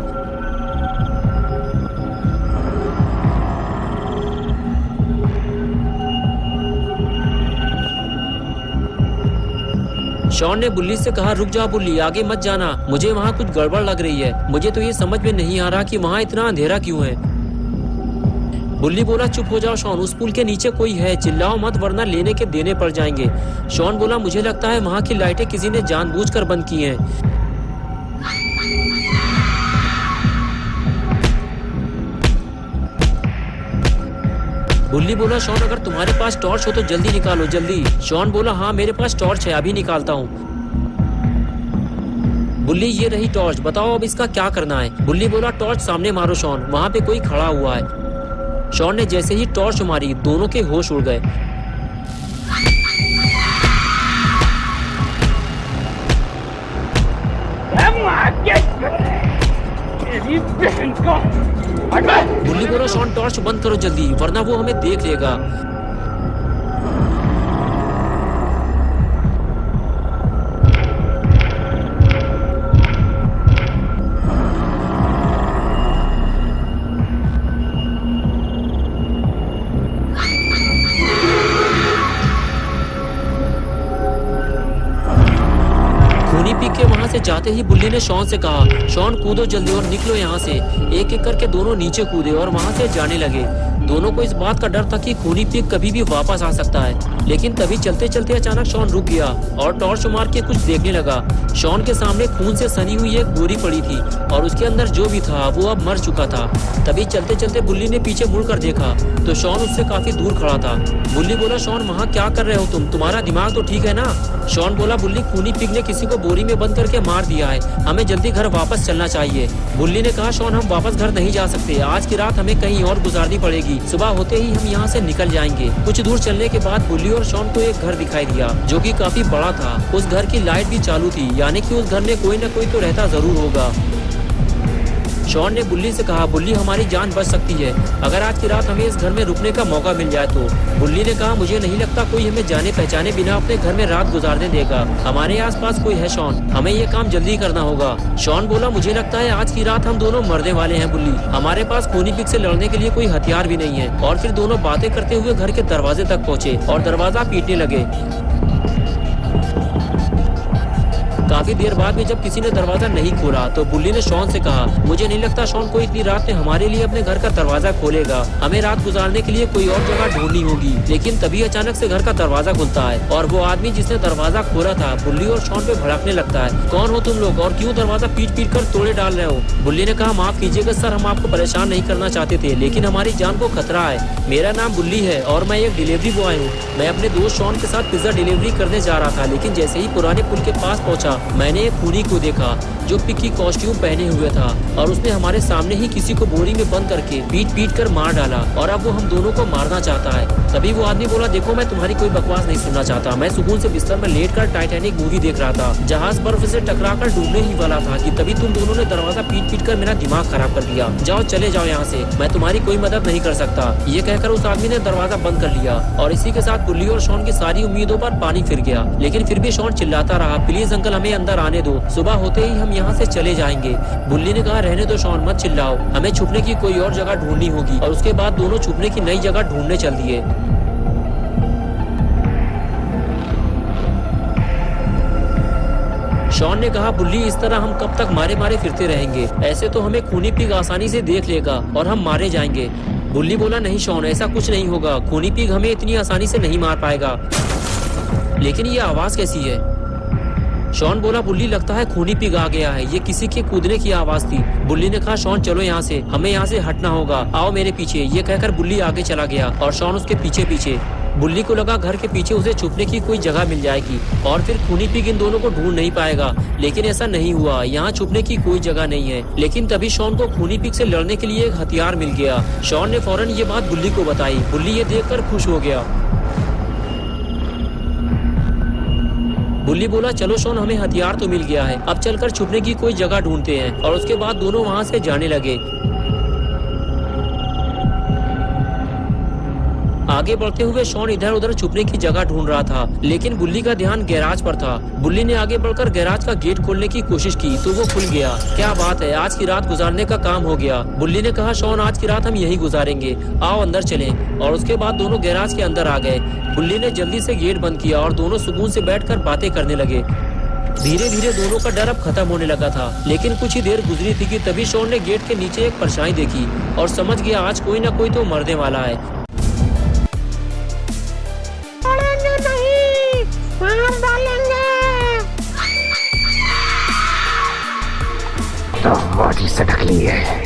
शॉन ने बुल्ली से कहा, रुक जाओ बुल्ली, आगे मत जाना, मुझे वहाँ कुछ गड़बड़ लग रही है, मुझे तो ये समझ में नहीं आ रहा कि वहाँ इतना अंधेरा क्यों है। बुल्ली बोला, चुप हो जाओ शॉन, उस पुल के नीचे कोई है, चिल्लाओ मत वरना लेने के देने पड़ जाएंगे। शॉन बोला, मुझे लगता है वहाँ की लाइटें किसी ने जानबूझकर बंद की हैं। बुल्ली बोला, शॉन अगर तुम्हारे पास टॉर्च हो तो जल्दी निकालो, जल्दी। शॉन बोला, हाँ मेरे पास टॉर्च है, अभी निकालता हूँ। बुल्ली, ये रही टॉर्च, बताओ अब इसका क्या करना है? बुल्ली बोला, टॉर्च सामने मारो शॉन, वहाँ पे कोई खड़ा हुआ है। शॉन ने जैसे ही टॉर्च मारी दोनों के होश उड़ गए। बुल्ली बोला, शॉन टॉर्च बंद करो जल्दी, वरना वो हमें देख लेगा। जाते ही बुल्ली ने शॉन से कहा, शॉन कूदो जल्दी और निकलो यहाँ से। एक एक करके दोनों नीचे कूदे और वहाँ से जाने लगे। दोनों को इस बात का डर था कि खूनी पिग कभी भी वापस आ सकता है। लेकिन तभी चलते चलते अचानक शॉन रुक गया और टॉर्च मार के कुछ देखने लगा। शॉन के सामने खून से सनी हुई एक बोरी पड़ी थी और उसके अंदर जो भी था वो अब मर चुका था। तभी चलते चलते बुल्ली ने पीछे मुड़कर देखा तो शॉन उससे काफी दूर खड़ा था। बुल्ली बोला, शॉन वहाँ क्या कर रहे हो तुम? तुम्हारा दिमाग तो ठीक है ना? शॉन बोला, बुल्ली खूनी पिग ने किसी को बोरी में बंद करके मार दिया है, हमें जल्दी घर वापस चलना चाहिए। बुल्ली ने कहा, शॉन हम वापस घर नहीं जा सकते, आज की रात हमें कहीं और गुजारनी पड़ेगी, सुबह होते ही हम यहाँ से निकल जाएंगे। कुछ दूर चलने के बाद बुल्ली और शॉन को एक घर दिखाई दिया जो कि काफी बड़ा था। उस घर की लाइट भी चालू थी, यानी कि उस घर में कोई न कोई तो रहता जरूर होगा। शॉन ने बुल्ली से कहा, बुल्ली हमारी जान बच सकती है अगर आज की रात हमें इस घर में रुकने का मौका मिल जाए तो। बुल्ली ने कहा, मुझे नहीं लगता कोई हमें जाने पहचाने बिना अपने घर में रात गुजारने देगा। हमारे आसपास कोई है शॉन, हमें ये काम जल्दी करना होगा। शॉन बोला, मुझे लगता है आज की रात हम दोनों मरने वाले हैं बुल्ली, हमारे पास खूनी पिग से लड़ने के लिए कोई हथियार भी नहीं है। और फिर दोनों बातें करते हुए घर के दरवाजे तक पहुँचे और दरवाजा पीटने लगे। काफी देर बाद में जब किसी ने दरवाजा नहीं खोला तो बुल्ली ने शॉन से कहा, मुझे नहीं लगता शॉन को इतनी रात में हमारे लिए अपने घर का दरवाजा खोलेगा, हमें रात गुजारने के लिए कोई और जगह ढूंढनी होगी। लेकिन तभी अचानक से घर का दरवाजा खुलता है और वो आदमी जिसने दरवाजा खोला था बुल्ली और शॉन पे भड़कने लगता है। कौन हो तुम लोग और क्यों दरवाजा पीट पीट कर तोड़े डाल रहे हो? बुल्ली ने कहा, माफ कीजिएगा सर, हम आपको परेशान नहीं करना चाहते थे, लेकिन हमारी जान को खतरा है। मेरा नाम बुल्ली है और मैं एक डिलीवरी बॉय हूँ। मैं अपने दोस्त शॉन के साथ पिज्जा डिलीवरी करने जा रहा था, लेकिन जैसे ही पुराने पुल के पास पहुँचा मैंने एक खूनी को देखा जो पिग की कॉस्ट्यूम पहने हुए था और उसने हमारे सामने ही किसी को बोरी में बंद करके पीट पीट कर मार डाला और अब वो हम दोनों को मारना चाहता है। तभी वो आदमी बोला, देखो मैं तुम्हारी कोई बकवास नहीं सुनना चाहता, मैं सुकून से बिस्तर में लेटकर टाइटैनिक मूवी देख रहा था। जहाज बर्फ से टकराकर डूबने ही वाला था कि तभी तुम दोनों ने दरवाजा पीट पीट कर मेरा दिमाग खराब कर दिया। जाओ चले जाओ यहाँ से, मैं तुम्हारी कोई मदद नहीं कर सकता। ये कहकर उस आदमी ने दरवाजा बंद कर लिया और इसी के साथ बुल्ली और शॉन की सारी उम्मीदों पर पानी फिर गया। लेकिन फिर भी शॉन चिल्लाता रहा, प्लीज अंकल हमें अंदर आने दो, सुबह होते ही हम यहाँ से चले जाएंगे। बुल्ली ने कहा, रहने दो शॉन, मत चिल्लाओ, हमें छुपने की कोई और जगह ढूंढनी होगी। और उसके बाद दोनों छुपने की नई जगह ढूंढने चल दिए। शॉन ने कहा, बुल्ली इस तरह हम कब तक मारे मारे फिरते रहेंगे? ऐसे तो हमें खूनी पिग आसानी से देख लेगा और हम मारे जाएंगे। बुल्ली बोला, नहीं शॉन, ऐसा कुछ नहीं होगा, खूनी पिग हमें इतनी आसानी से नहीं मार पाएगा। लेकिन ये आवाज कैसी है? शॉन बोला, बुल्ली लगता है खूनी पिग आ गया है, ये किसी के कूदने की आवाज थी। बुल्ली ने कहा, शॉन चलो यहाँ से, हमें यहाँ से हटना होगा, आओ मेरे पीछे। ये कहकर बुल्ली आगे चला गया और शॉन उसके पीछे पीछे। बुल्ली को लगा घर के पीछे उसे छुपने की कोई जगह मिल जाएगी और फिर खूनी पिग इन दोनों को ढूंढ नहीं पाएगा। लेकिन ऐसा नहीं हुआ, यहाँ छुपने की कोई जगह नहीं है। लेकिन तभी शॉन को खूनी पिग से लड़ने के लिए एक हथियार मिल गया। शॉन ने फौरन ये बात बुल्ली को बताई। बुल्ली ये देखकर खुश हो गया। बुल्ली बोला, चलो शॉन, हमें हथियार तो मिल गया है, अब चलकर छुपने की कोई जगह ढूंढते हैं। और उसके बाद दोनों वहाँ से जाने लगे। आगे बढ़ते हुए शॉन इधर उधर छुपने की जगह ढूंढ रहा था, लेकिन बुल्ली का ध्यान गैराज पर था। बुल्ली ने आगे बढ़कर गैराज का गेट खोलने की कोशिश की तो वो खुल गया। क्या बात है, आज की रात गुजारने का काम हो गया। बुल्ली ने कहा, शॉन आज की रात हम यही गुजारेंगे, आओ अंदर चलें। और उसके बाद दोनों गैराज के अंदर आ गए। बुल्ली ने जल्दी से गेट बंद किया और दोनों सुकून से बैठकर बातें करने लगे। धीरे धीरे दोनों का डर अब खत्म होने लगा था। लेकिन कुछ ही देर गुजरी थी कि तभी शॉन ने गेट के नीचे एक परछाई देखी और समझ गया आज कोई ना कोई तो मरने वाला है। तो बॉडी से ढकली है।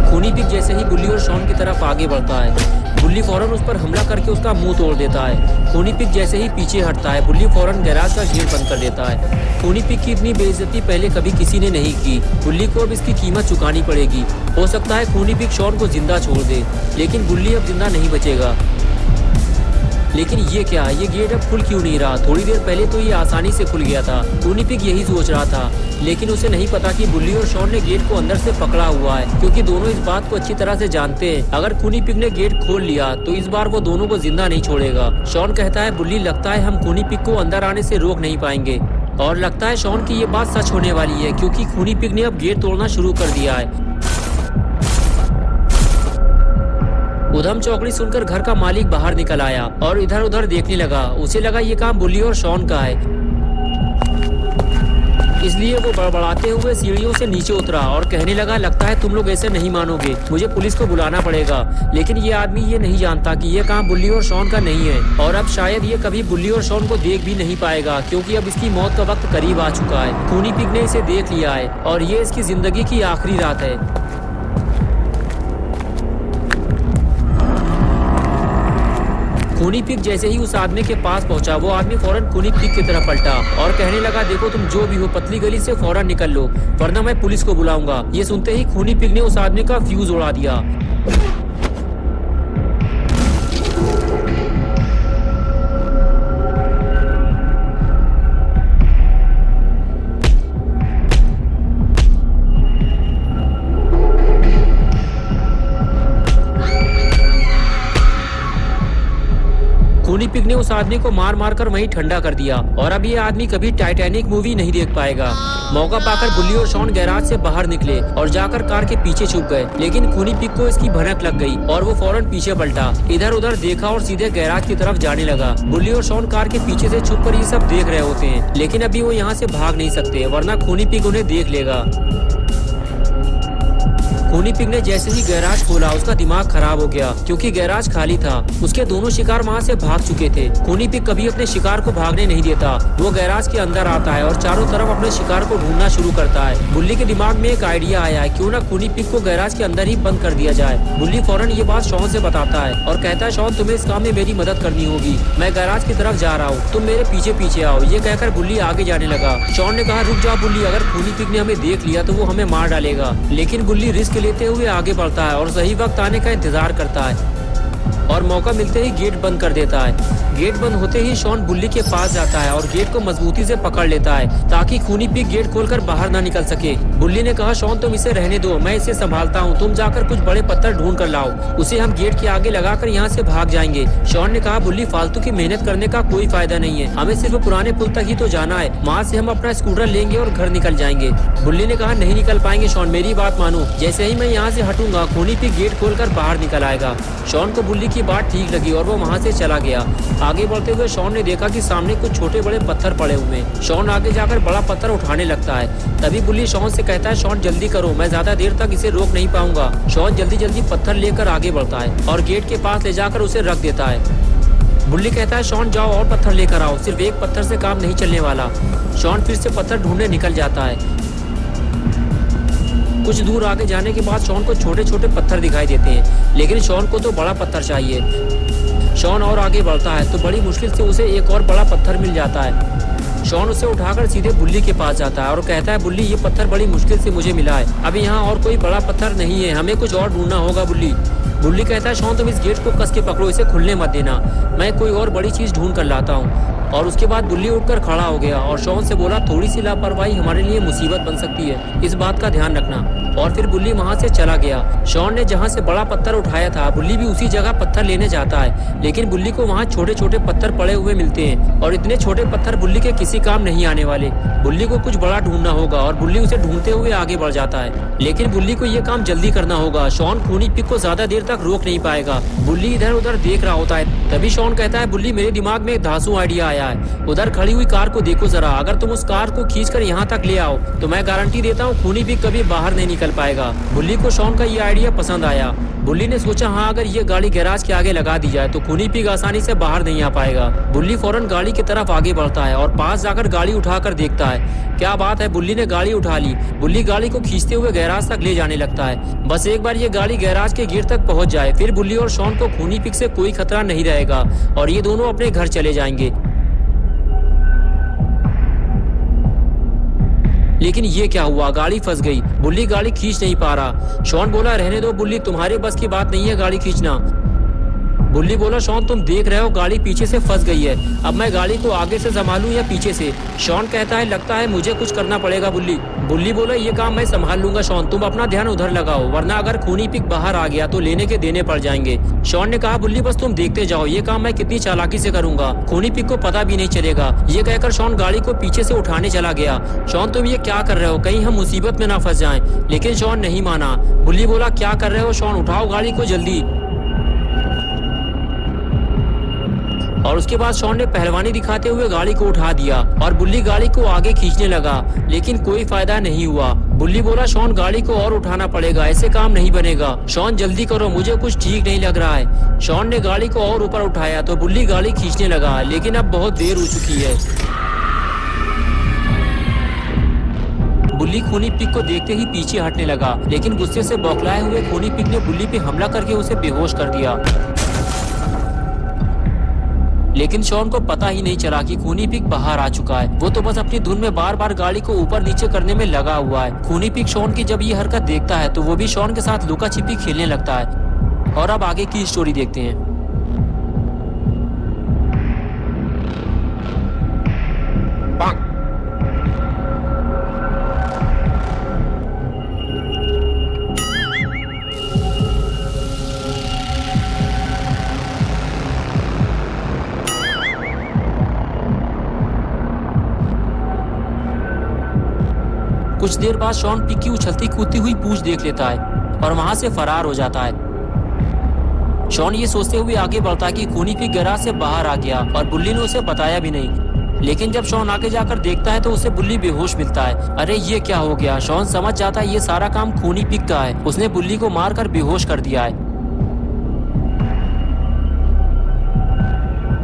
खूनी पिग जैसे ही बुल्ली और शॉन की तरफ आगे बढ़ता है, बुल्ली फौरन उस पर हमला करके उसका मुंह तोड़ देता है। खूनी पिग जैसे ही पीछे हटता है, बुल्ली फौरन गैराज का गेट बंद कर देता है। खूनी पिग की इतनी बेइज्जती पहले कभी किसी ने नहीं की। बुल्ली को अब इसकी कीमत चुकानी पड़ेगी। हो सकता है खूनी पिग शॉन को जिंदा छोड़ दे, लेकिन बुल्ली अब जिंदा नहीं बचेगा। लेकिन ये क्या, ये गेट अब खुल क्यों नहीं रहा? थोड़ी देर पहले तो ये आसानी से खुल गया था। खूनी पिग यही सोच रहा था, लेकिन उसे नहीं पता कि बुल्ली और शॉन ने गेट को अंदर से पकड़ा हुआ है, क्योंकि दोनों इस बात को अच्छी तरह से जानते हैं। अगर खूनी पिग ने गेट खोल लिया तो इस बार वो दोनों को जिंदा नहीं छोड़ेगा। शॉन कहता है, बुल्ली लगता है हम खूनी पिग को अंदर आने से रोक नहीं पाएंगे। और लगता है शॉन की ये बात सच होने वाली है, क्योंकि खूनी पिग ने अब गेट तोड़ना शुरू कर दिया है। उधम चौकड़ी सुनकर घर का मालिक बाहर निकल आया और इधर उधर देखने लगा। उसे लगा ये काम बुल्ली और शॉन का है, इसलिए वो बड़बड़ाते हुए सीढ़ियों से नीचे उतरा और कहने लगा, लगता है तुम लोग ऐसे नहीं मानोगे, मुझे पुलिस को बुलाना पड़ेगा। लेकिन ये आदमी ये नहीं जानता कि ये काम बुल्ली और शॉन का नहीं है, और अब शायद ये कभी बुल्ली और शॉन को देख भी नहीं पाएगा, क्योंकि अब इसकी मौत का वक्त करीब आ चुका है। खूनी पिग ने इसे देख लिया है और ये इसकी जिंदगी की आखिरी रात है। खूनी पिग जैसे ही उस आदमी के पास पहुंचा, वो आदमी फौरन खूनी पिग की तरफ पलटा और कहने लगा, देखो तुम जो भी हो, पतली गली से फौरन निकल लो, वरना मैं पुलिस को बुलाऊंगा। ये सुनते ही खूनी पिग ने उस आदमी का फ्यूज उड़ा दिया। खूनी पिग ने उस आदमी को मार मार कर वहीं ठंडा कर दिया, और अब ये आदमी कभी टाइटैनिक मूवी नहीं देख पाएगा। मौका पाकर बुल्ली और शॉन गैराज से बाहर निकले और जाकर कार के पीछे छुप गए, लेकिन खूनी पिग को इसकी भनक लग गई और वो फौरन पीछे पलटा, इधर उधर देखा और सीधे गैराज की तरफ जाने लगा। बुल्ली और शॉन कार के पीछे से छुपकर ये सब देख रहे होते हैं, लेकिन अभी वो यहाँ से भाग नहीं सकते, वरना खूनी पिग उन्हें देख लेगा। खूनी पिग ने जैसे ही गैराज खोला, उसका दिमाग खराब हो गया, क्योंकि गैराज खाली था। उसके दोनों शिकार वहाँ से भाग चुके थे। खूनी पिग कभी अपने शिकार को भागने नहीं देता। वो गैराज के अंदर आता है और चारों तरफ अपने शिकार को ढूंढना शुरू करता है। बुल्ली के दिमाग में एक आइडिया आया है, क्यों ना खूनी पिग को गैराज के अंदर ही बंद कर दिया जाए। बुल्ली फौरन ये बात शॉन से बताता है और कहता है, शॉन तुम्हें इस काम में मेरी मदद करनी होगी, मैं गैराज की तरफ जा रहा हूँ, तुम मेरे पीछे पीछे आओ। ये कहकर बुल्ली आगे जाने लगा। शॉन ने कहा, रुक जा बुल्ली, अगर खूनी पिग ने हमें देख लिया तो वो हमें मार डालेगा। लेकिन बुल्ली रिस्क लेते हुए आगे बढ़ता है और सही वक्त आने का इंतजार करता है, और मौका मिलते ही गेट बंद कर देता है। गेट बंद होते ही शॉन बुल्ली के पास जाता है और गेट को मजबूती से पकड़ लेता है, ताकि खूनी पिग गेट खोलकर बाहर ना निकल सके। बुल्ली ने कहा, शॉन तुम इसे रहने दो, मैं इसे संभालता हूँ, तुम जाकर कुछ बड़े पत्थर ढूंढ कर लाओ, उसे हम गेट के आगे लगाकर यहाँ से भाग जाएंगे। शॉन ने कहा, बुल्ली फालतू की मेहनत करने का कोई फायदा नहीं है, हमें सिर्फ पुराने पुल तक ही तो जाना है, वहाँ से हम अपना स्कूटर लेंगे और घर निकल जाएंगे। बुल्ली ने कहा, नहीं निकल पाएंगे शॉन, मेरी बात मानो, जैसे ही मैं यहाँ से हटूंगा खूनी पिग गेट खोलकर बाहर निकल आएगा। शॉन को बुल्ली की बात ठीक लगी और वो वहाँ से चला गया। आगे बढ़ते हुए शॉन ने देखा कि सामने कुछ छोटे बड़े पत्थर पड़े हुए हैं। शॉन आगे जाकर बड़ा पत्थर उठाने लगता है। तभी बुल्ली शॉन से कहता है, शॉन जल्दी करो, मैं ज्यादा देर तक इसे रोक नहीं पाऊंगा। शॉन जल्दी जल्दी पत्थर लेकर आगे बढ़ता है और गेट के पास ले जाकर उसे रख देता है। बुल्ली कहता है, शॉन जाओ और पत्थर लेकर आओ, सिर्फ एक पत्थर से काम नहीं चलने वाला। शॉन फिर से पत्थर ढूंढने निकल जाता है। कुछ दूर आगे जाने के बाद शॉन को छोटे छोटे पत्थर दिखाई देते हैं, लेकिन शॉन को तो बड़ा पत्थर चाहिए। शॉन और आगे बढ़ता है तो बड़ी मुश्किल से उसे एक और बड़ा पत्थर मिल जाता है। शॉन उसे उठाकर सीधे बुल्ली के पास जाता है और कहता है, बुल्ली ये पत्थर बड़ी मुश्किल से मुझे मिला है, अभी यहाँ और कोई बड़ा पत्थर नहीं है, हमें कुछ और ढूंढना होगा बुल्ली। बुल्ली कहता है, शॉन तुम इस गेट को कस के पकड़ो, इसे खुलने मत देना, मैं कोई और बड़ी चीज ढूंढ कर लाता हूँ। और उसके बाद बुल्ली उठकर खड़ा हो गया और शॉन से बोला, थोड़ी सी लापरवाही हमारे लिए मुसीबत बन सकती है, इस बात का ध्यान रखना। और फिर बुल्ली वहाँ से चला गया। शॉन ने जहाँ से बड़ा पत्थर उठाया था, बुल्ली भी उसी जगह पत्थर लेने जाता है, लेकिन बुल्ली को वहाँ छोटे छोटे पत्थर पड़े हुए मिलते हैं और इतने छोटे पत्थर बुल्ली के किसी काम नहीं आने वाले। बुल्ली को कुछ बड़ा ढूंढना होगा और बुल्ली उसे ढूंढते हुए आगे बढ़ जाता है, लेकिन बुल्ली को ये काम जल्दी करना होगा। शॉन खूनी पिग को ज्यादा देर तक रोक नहीं पाएगा। बुल्ली इधर उधर देख रहा होता है। तभी शॉन कहता है, बुल्ली मेरे दिमाग में एक धांसू आइडिया आया है, उधर खड़ी हुई कार को देखो जरा, अगर तुम उस कार को खींचकर यहाँ तक ले आओ तो मैं गारंटी देता हूँ खूनी पिग कभी बाहर नहीं निकल पाएगा। बुल्ली को शॉन का ये आइडिया पसंद आया। बुल्ली ने सोचा, हाँ अगर ये गाड़ी गैराज के आगे लगा दी जाए तो खूनी पिग आसानी से बाहर नहीं आ पाएगा। बुल्ली फौरन गाड़ी की तरफ आगे बढ़ता है और पास जाकर गाड़ी उठाकर देखता है। क्या बात है, बुल्ली ने गाड़ी उठा ली। बुल्ली गाड़ी को खींचते हुए गैराज तक ले जाने लगता है। बस एक बार ये गाड़ी गैराज के गेट तक पहुंच जाए, फिर बुल्ली और शॉन को खूनी पिग से कोई खतरा नहीं रहेगा और ये दोनों अपने घर चले जाएंगे। लेकिन ये क्या हुआ, गाड़ी फंस गई। बुल्ली गाड़ी खींच नहीं पा रहा। शॉन बोला, रहने दो बुल्ली, तुम्हारे बस की बात नहीं है गाड़ी खींचना। बुल्ली बोला शॉन तुम देख रहे हो गाड़ी पीछे से फंस गई है, अब मैं गाड़ी को आगे से संभालूं या पीछे से। शॉन कहता है लगता है मुझे कुछ करना पड़ेगा बुल्ली। बुल्ली बोला ये काम मैं संभाल लूंगा शॉन, तुम अपना ध्यान उधर लगाओ, वरना अगर खूनी पिक बाहर आ गया तो लेने के देने पड़ जाएंगे। शॉन ने कहा बुल्ली बस तुम देखते जाओ, ये काम मैं कितनी चालाकी से करूंगा, खूनी पिक को पता भी नहीं चलेगा। ये कहकर शॉन गाड़ी को पीछे से उठाने चला गया। शॉन तुम ये क्या कर रहे हो, कहीं हम मुसीबत में ना फंस जाएं। लेकिन शॉन नहीं माना। बुल्ली बोला क्या कर रहे हो शॉन, उठाओ गाड़ी को जल्दी। और उसके बाद शॉन ने पहलवानी दिखाते हुए गाड़ी को उठा दिया और बुल्ली गाड़ी को आगे खींचने लगा, लेकिन कोई फायदा नहीं हुआ। बुल्ली बोला शॉन गाड़ी को और उठाना पड़ेगा, ऐसे काम नहीं बनेगा। शॉन जल्दी करो, मुझे कुछ ठीक नहीं लग रहा है। शॉन ने गाड़ी को और ऊपर उठाया तो बुल्ली गाड़ी खींचने लगा, लेकिन अब बहुत देर हो चुकी है। बुल्ली खूनी पिक को देखते ही पीछे हटने लगा, लेकिन गुस्से से बौखलाए हुए खूनी पिक ने बुल्ली पे हमला करके उसे बेहोश कर दिया। लेकिन शॉन को पता ही नहीं चला कि खूनी पिक बाहर आ चुका है। वो तो बस अपनी धुन में बार बार गाड़ी को ऊपर नीचे करने में लगा हुआ है। खूनी पिक शॉन की जब ये हरकत देखता है तो वो भी शॉन के साथ लुका छिपी खेलने लगता है। और अब आगे की स्टोरी देखते हैं। कुछ देर बाद शॉन पिक की उछलती कूदती हुई पूंछ देख लेता है और वहां से फरार हो जाता है। शॉन ये सोचते हुए आगे बढ़ता है कि खूनी पिक गैराज से बाहर आ गया और बुल्ली ने उसे बताया भी नहीं। लेकिन जब शॉन आगे जाकर देखता है तो उसे बुल्ली बेहोश मिलता है। अरे ये क्या हो गया, शॉन समझ जाता है ये सारा काम खूनी पिक का है, उसने बुल्ली को मारकर बेहोश कर दिया है।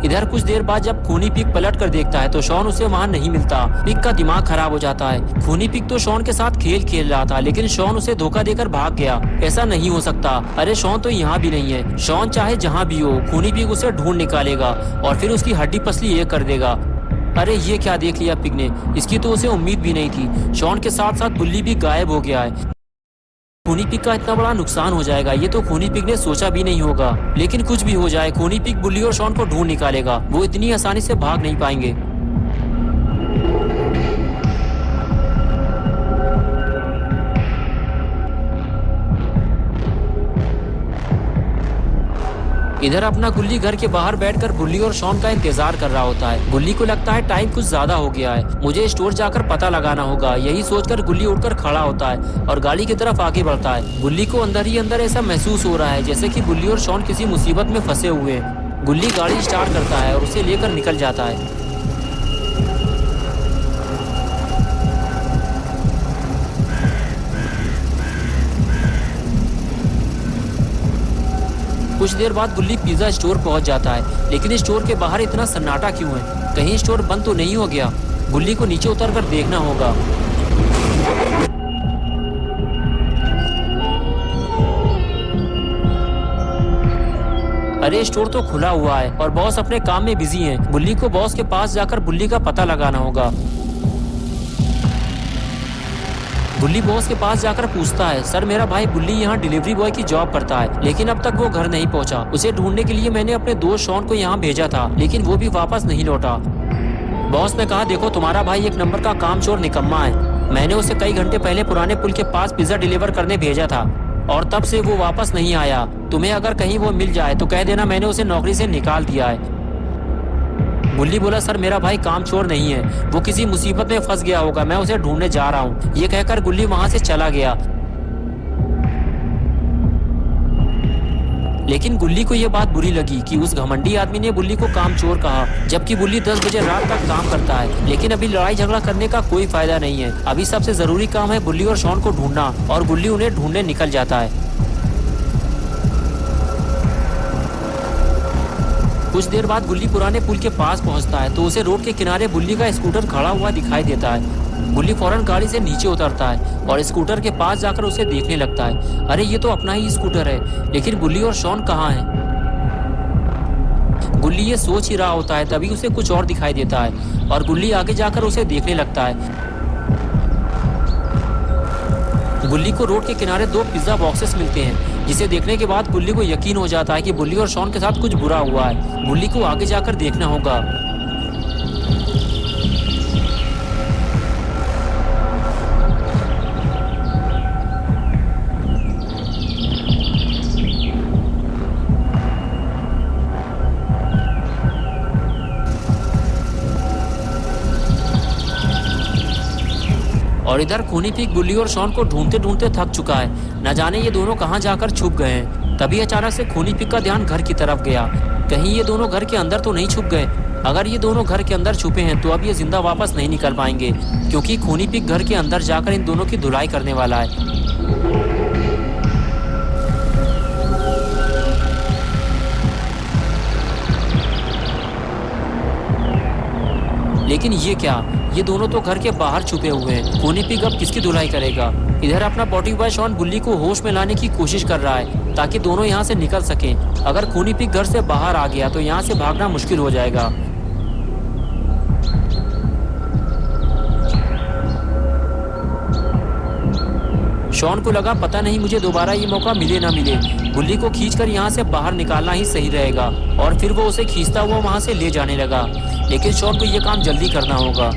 इधर कुछ देर बाद जब खूनी पिक पलट कर देखता है तो शॉन उसे वहाँ नहीं मिलता। पिक का दिमाग खराब हो जाता है। खूनी पिक तो शॉन के साथ खेल रहा था, लेकिन शॉन उसे धोखा देकर भाग गया। ऐसा नहीं हो सकता, अरे शॉन तो यहाँ भी नहीं है। शॉन चाहे जहाँ भी हो, खूनी पिक उसे ढूंढ निकालेगा और फिर उसकी हड्डी पसली एक कर देगा। अरे ये क्या देख लिया पिक ने, इसकी तो उसे उम्मीद भी नहीं थी। शॉन के साथ साथ बुल्ली भी गायब हो गया है। खूनी पिक का इतना बड़ा नुकसान हो जाएगा ये तो खूनी पिक ने सोचा भी नहीं होगा। लेकिन कुछ भी हो जाए, खूनी पिक बुल्ली और शॉन को ढूंढ निकालेगा। वो इतनी आसानी से भाग नहीं पाएंगे। इधर अपना गुल्ली घर के बाहर बैठकर बुल्ली और शॉन का इंतजार कर रहा होता है। गुल्ली को लगता है टाइम कुछ ज्यादा हो गया है, मुझे स्टोर जाकर पता लगाना होगा। यही सोचकर गुल्ली उठकर खड़ा होता है और गाड़ी की तरफ आगे बढ़ता है। गुल्ली को अंदर ही अंदर ऐसा महसूस हो रहा है जैसे कि बुल्ली और शॉन किसी मुसीबत में फंसे हुए हैं। गुल्ली गाड़ी स्टार्ट करता है और उसे लेकर निकल जाता है। कुछ देर बाद गुल्ली पिज्जा स्टोर पहुंच जाता है, लेकिन स्टोर के बाहर इतना सन्नाटा क्यों है? कहीं स्टोर बंद तो नहीं हो गया? गुल्ली को नीचे उतरकर देखना होगा। अरे स्टोर तो खुला हुआ है और बॉस अपने काम में बिजी हैं। गुल्ली को बॉस के पास जाकर बुल्ली का पता लगाना होगा। बुल्ली बॉस के पास जाकर पूछता है, सर मेरा भाई बुल्ली यहाँ डिलीवरी बॉय की जॉब करता है, लेकिन अब तक वो घर नहीं पहुँचा। उसे ढूंढने के लिए मैंने अपने दोस्त शॉन को यहाँ भेजा था, लेकिन वो भी वापस नहीं लौटा। बॉस ने कहा देखो तुम्हारा भाई एक नंबर का कामचोर निकम्मा है। मैंने उसे कई घंटे पहले पुराने पुल के पास पिज्जा डिलीवर करने भेजा था और तब से वो वापस नहीं आया। तुम्हें अगर कहीं वो मिल जाए तो कह देना मैंने उसे नौकरी से निकाल दिया है। बुल्ली बोला सर मेरा भाई कामचोर नहीं है, वो किसी मुसीबत में फंस गया होगा, मैं उसे ढूंढने जा रहा हूँ। ये कहकर गुल्ली वहाँ से चला गया। लेकिन गुल्ली को ये बात बुरी लगी कि उस घमंडी आदमी ने बुल्ली को कामचोर कहा, जबकि बुल्ली 10 बजे रात तक काम करता है। लेकिन अभी लड़ाई झगड़ा करने का कोई फायदा नहीं है। अभी सबसे जरूरी काम है बुल्ली और शॉन को ढूंढना, और गुल्ली उन्हें ढूंढने निकल जाता है। कुछ देर बाद गुल्ली पुराने पुल के पास पहुंचता है तो उसे रोड के किनारे बुल्ली का स्कूटर खड़ा हुआ दिखाई देता है। गुल्ली फौरन गाड़ी से नीचे उतरता है और स्कूटर के पास जाकर उसे देखने लगता है। अरे ये तो अपना ही स्कूटर है, लेकिन बुल्ली और शॉन कहाँ हैं? गुल्ली ये सोच ही रहा होता है तभी उसे कुछ और दिखाई देता है और गुल्ली आगे जाकर उसे देखने लगता है। गुल्ली को रोड के किनारे 2 पिज्जा बॉक्सेस मिलते हैं जिसे देखने के बाद बुल्ली को यकीन हो जाता है कि बुल्ली और शॉन के साथ कुछ बुरा हुआ है। बुल्ली को आगे जाकर देखना होगा। और इधर खूनी पीक बुल्ली और शॉन को ढूंढते ढूंढते थक चुका है। न जाने ये दोनों कहाँ जाकर छुप गए हैं। तभी अचानक से खूनी पीक का ध्यान घर की तरफ गया। कहीं ये दोनों घर के अंदर तो नहीं छुप गए। अगर ये दोनों घर के अंदर छुपे हैं तो अब ये जिंदा वापस नहीं निकल पाएंगे, क्योंकि खूनी पीक घर के अंदर जाकर इन दोनों की धुलाई करने वाला है। लेकिन ये क्या, ये दोनों तो घर के बाहर छुपे हुए हैं। खूनी पिग अब किसकी धुलाई करेगा? इधर अपना पॉटी बॉय शॉन बुल्ली को होश में लाने की कोशिश कर रहा है ताकि दोनों यहाँ से निकल सकें। अगर खूनी पिग घर से बाहर आ गया तो यहाँ से भागना मुश्किल हो जाएगा। शॉन को लगा पता नहीं मुझे दोबारा ये मौका मिले ना मिले, बुल्ली को खींचकर यहाँ से बाहर निकालना ही सही रहेगा। और फिर वो उसे खींचता हुआ वहाँ से ले जाने लगा। लेकिन शॉन को ये काम जल्दी करना होगा।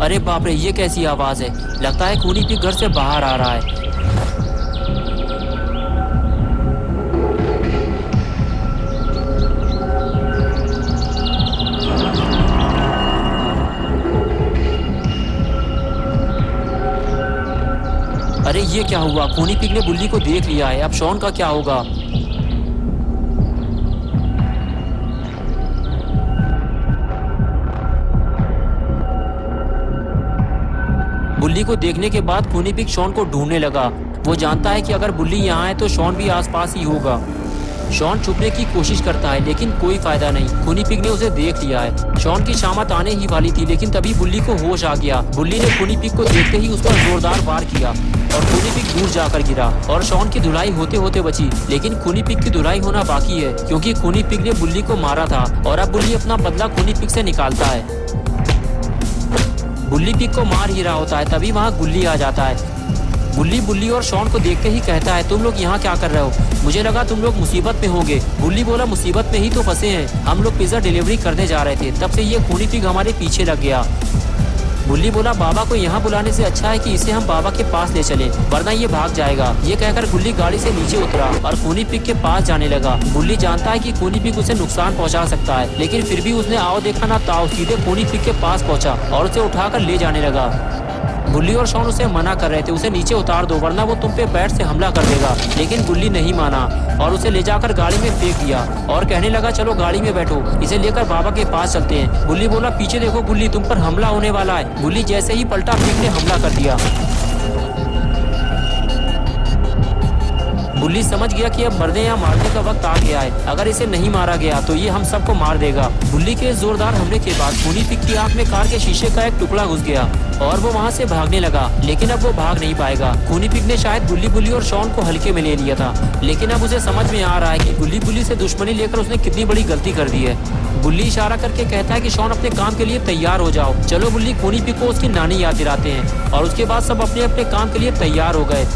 अरे बाप रे, ये कैसी आवाज है? लगता है खूनी पिग घर से बाहर आ रहा है। अरे ये क्या हुआ? खूनी पिग ने बुल्ली को देख लिया है। अब शॉन का क्या होगा? बुल्ली को देखने के बाद खूनी पिग शॉन को ढूंढने लगा। वो जानता है कि अगर बुल्ली यहाँ है तो शॉन भी आसपास ही होगा। शॉन छुपने की कोशिश करता है लेकिन कोई फायदा नहीं। खूनी पिग ने उसे देख लिया है। शॉन की शामत आने ही वाली थी, लेकिन तभी बुल्ली को होश आ गया। बुल्ली ने खूनी पिग को देखते ही उस पर जोरदार वार किया और खूनी पिग दूर जाकर गिरा और शॉन की धुलाई होते होते बची। लेकिन खूनी पिग की धुलाई होना बाकी है, क्योंकि खूनी पिग ने बुल्ली को मारा था और अब बुल्ली अपना बदला खूनी पिग से निकालता है। बुल्ली पिग को मार ही रहा होता है, तभी वहाँ गुल्ली आ जाता है। बुल्ली और शॉन को देखते ही कहता है, तुम लोग यहाँ क्या कर रहे हो? मुझे लगा तुम लोग मुसीबत में होंगे। बुल्ली बोला, मुसीबत में ही तो फंसे हैं, हम लोग पिज्जा डिलीवरी करने जा रहे थे, तब से ये खूनी पिग हमारे पीछे लग गया। बुल्ली बोला, बाबा को यहाँ बुलाने से अच्छा है कि इसे हम बाबा के पास ले चलें, वरना ये भाग जाएगा। ये कहकर बुल्ली गाड़ी से नीचे उतरा और खूनी पिग के पास जाने लगा। बुल्ली जानता है कि खूनी पिग उसे नुकसान पहुँचा सकता है, लेकिन फिर भी उसने आओ देखा ना ताओ, सीधे खूनी पिग के पास पहुँचा और उसे उठाकर ले जाने लगा। बुल्ली और शॉन उसे मना कर रहे थे, उसे नीचे उतार दो वरना वो तुम पे बैट से हमला कर देगा। लेकिन बुल्ली नहीं माना और उसे ले जाकर गाड़ी में फेंक दिया और कहने लगा, चलो गाड़ी में बैठो, इसे लेकर बाबा के पास चलते हैं। बुल्ली बोला, पीछे देखो बुल्ली, तुम पर हमला होने वाला है। बुल्ली जैसे ही पलटा, पिग ने हमला कर दिया। बुल्ली समझ गया कि अब मरने या मारने का वक्त आ गया है। अगर इसे नहीं मारा गया तो ये हम सबको मार देगा। बुल्ली के जोरदार हमले के बाद खूनी पिग की आंख में कार के शीशे का एक टुकड़ा घुस गया और वो वहाँ से भागने लगा, लेकिन अब वो भाग नहीं पाएगा। खूनी पिग ने शायद बुल्ली और शॉन को हल्के में ले लिया था, लेकिन अब उसे समझ में आ रहा है कि बुल्ली से दुश्मनी लेकर उसने कितनी बड़ी गलती कर दी है। बुल्ली इशारा करके कहता है कि शॉन अपने काम के लिए तैयार हो जाओ। चलो बुल्ली खूनी पिग को उसकी नानी याद दिलाते हैं और उसके बाद सब अपने अपने काम के लिए तैयार हो गए।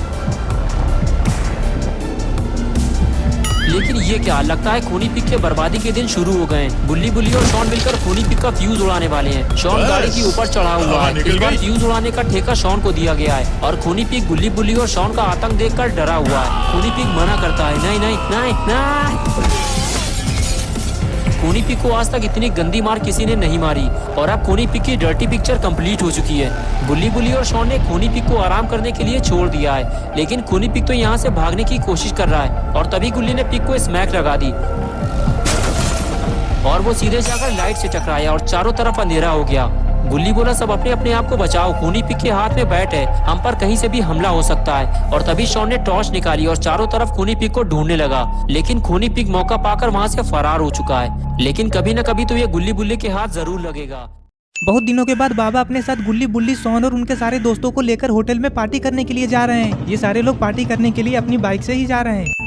लेकिन ये क्या, लगता है खूनी पिग के बर्बादी के दिन शुरू हो गए। बुल्ली और शॉन मिलकर खूनी पिग का फ्यूज उड़ाने वाले हैं। शॉन गाड़ी के ऊपर चढ़ा हुआ है। इस बार फ्यूज उड़ाने का ठेका शॉन को दिया गया है और खूनी पिग बुल्ली और शॉन का आतंक देखकर डरा हुआ है। खूनी पिग मना करता है, नहीं नहीं नहीं नहीं। खूनी पिग को आज तक इतनी गंदी मार किसी ने नहीं मारी और अब खूनी पिग की डर्टी पिक्चर कंप्लीट हो चुकी है। बुल्ली और शॉन ने खूनी पिग को आराम करने के लिए छोड़ दिया है, लेकिन खूनी पिग तो यहाँ से भागने की कोशिश कर रहा है और तभी गुल्ली ने पिग को स्मैक लगा दी और वो सीधे जाकर लाइट से टकराया और चारों तरफ अंधेरा हो गया। बुल्ली बोला, सब अपने अपने आप को बचाओ, खूनी पिग के हाथ में बैट है, हम पर कहीं से भी हमला हो सकता है। और तभी शॉन ने टॉर्च निकाली और चारों तरफ खूनी पिग को ढूंढने लगा, लेकिन खूनी पिग मौका पाकर वहाँ से फरार हो चुका है। लेकिन कभी न कभी तो ये बुल्ली के हाथ जरूर लगेगा। बहुत दिनों के बाद बाबा अपने साथ गुल्ली, शॉन और उनके सारे दोस्तों को लेकर होटल में पार्टी करने के लिए जा रहे हैं। ये सारे लोग पार्टी करने के लिए अपनी बाइक से ही जा रहे हैं।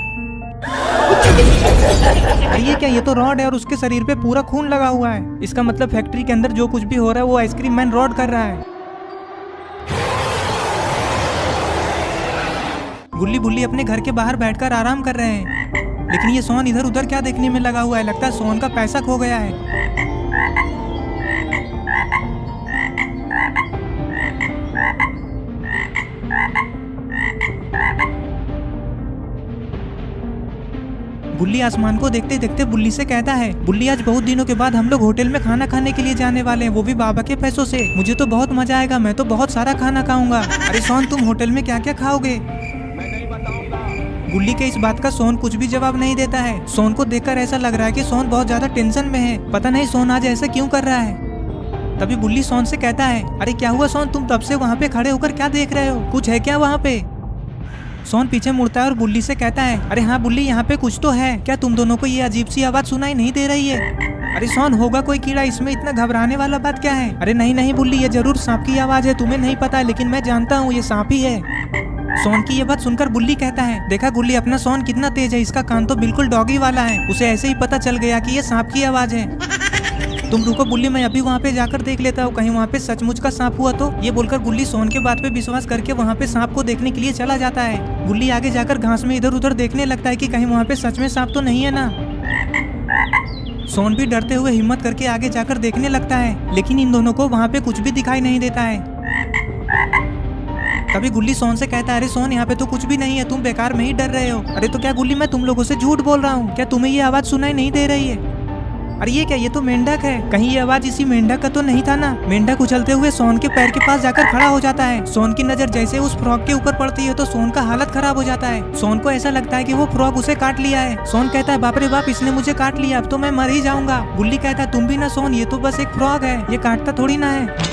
अरे ये क्या, ये तो रॉड है और उसके शरीर पे पूरा खून लगा हुआ है। इसका मतलब फैक्ट्री के अंदर जो कुछ भी हो रहा है वो आइसक्रीम मैन रॉड कर रहा है। गुल्ली बुल्ली अपने घर के बाहर बैठकर आराम कर रहे हैं, लेकिन ये सोन इधर उधर क्या देखने में लगा हुआ है। लगता है सोन का पैसा खो गया है। बुल्ली आसमान को देखते देखते बुल्ली से कहता है, बुल्ली आज बहुत दिनों के बाद हम लोग होटल में खाना खाने के लिए जाने वाले हैं, वो भी बाबा के पैसों से। मुझे तो बहुत मजा आएगा, मैं तो बहुत सारा खाना खाऊंगा। अरे सोन, तुम होटल में क्या क्या खाओगे? मैं नहीं बताऊंगा। बुल्ली के इस बात का सोन कुछ भी जवाब नहीं देता है। सोन को देखकर ऐसा लग रहा है कि सोन बहुत ज्यादा टेंशन में है। पता नहीं सोन आज ऐसा क्यों कर रहा है। तभी बुल्ली सोन से कहता है, अरे क्या हुआ सोन, तुम तब से वहाँ पे खड़े होकर क्या देख रहे हो? कुछ है क्या वहाँ पे? सोन पीछे मुड़ता है और बुल्ली से कहता है, अरे हाँ बुल्ली, यहाँ पे कुछ तो है। क्या तुम दोनों को ये अजीब सी आवाज सुनाई नहीं दे रही है? अरे सोन, होगा कोई कीड़ा, इसमें इतना घबराने वाला बात क्या है? अरे नहीं नहीं बुल्ली, ये जरूर सांप की आवाज है। तुम्हें नहीं पता, लेकिन मैं जानता हूँ ये सांप ही है। सोन की ये बात सुनकर बुल्ली कहता है, देखा गुल्ली, अपना सोन कितना तेज है, इसका कान तो बिल्कुल डॉगी वाला है। उसे ऐसे ही पता चल गया कि ये सांप की आवाज है। तुम रुको बुल्ली, मैं अभी वहाँ पे जाकर देख लेता हूँ, कहीं वहाँ पे सचमुच का सांप हुआ तो। ये बोलकर बुल्ली सोन के बात पे विश्वास करके वहाँ पे सांप को देखने के लिए चला जाता है। बुल्ली आगे जाकर घास में इधर उधर देखने लगता है कि कहीं वहाँ पे सच में सांप तो नहीं है ना। सोन भी डरते हुए हिम्मत करके आगे जाकर देखने लगता है, लेकिन इन दोनों को वहाँ पे कुछ भी दिखाई नहीं देता है। तभी गुल्ली सोन से कहता है, अरे सोन, यहाँ पे तो कुछ भी नहीं है, तुम बेकार में ही डर रहे हो। अरे तो क्या गुल्ली, मैं तुम लोगों से झूठ बोल रहा हूँ? क्या तुम्हें ये आवाज सुनाई नहीं दे रही है? अरे ये क्या, ये तो मेंढक है। कहीं ये आवाज इसी मेंढक का तो नहीं था ना? मेंढक उछलते हुए सोन के पैर के पास जाकर खड़ा हो जाता है। सोन की नजर जैसे उस फ्रॉग के ऊपर पड़ती है तो सोन का हालत खराब हो जाता है। सोन को ऐसा लगता है कि वो फ्रॉग उसे काट लिया है। सोन कहता है, बाप रे बाप, इसने मुझे काट लिया, अब तो मैं मर ही जाऊंगा। बुल्ली कहता है, तुम भी ना सोन, ये तो बस एक फ्रॉग है, ये काटता थोड़ी ना है।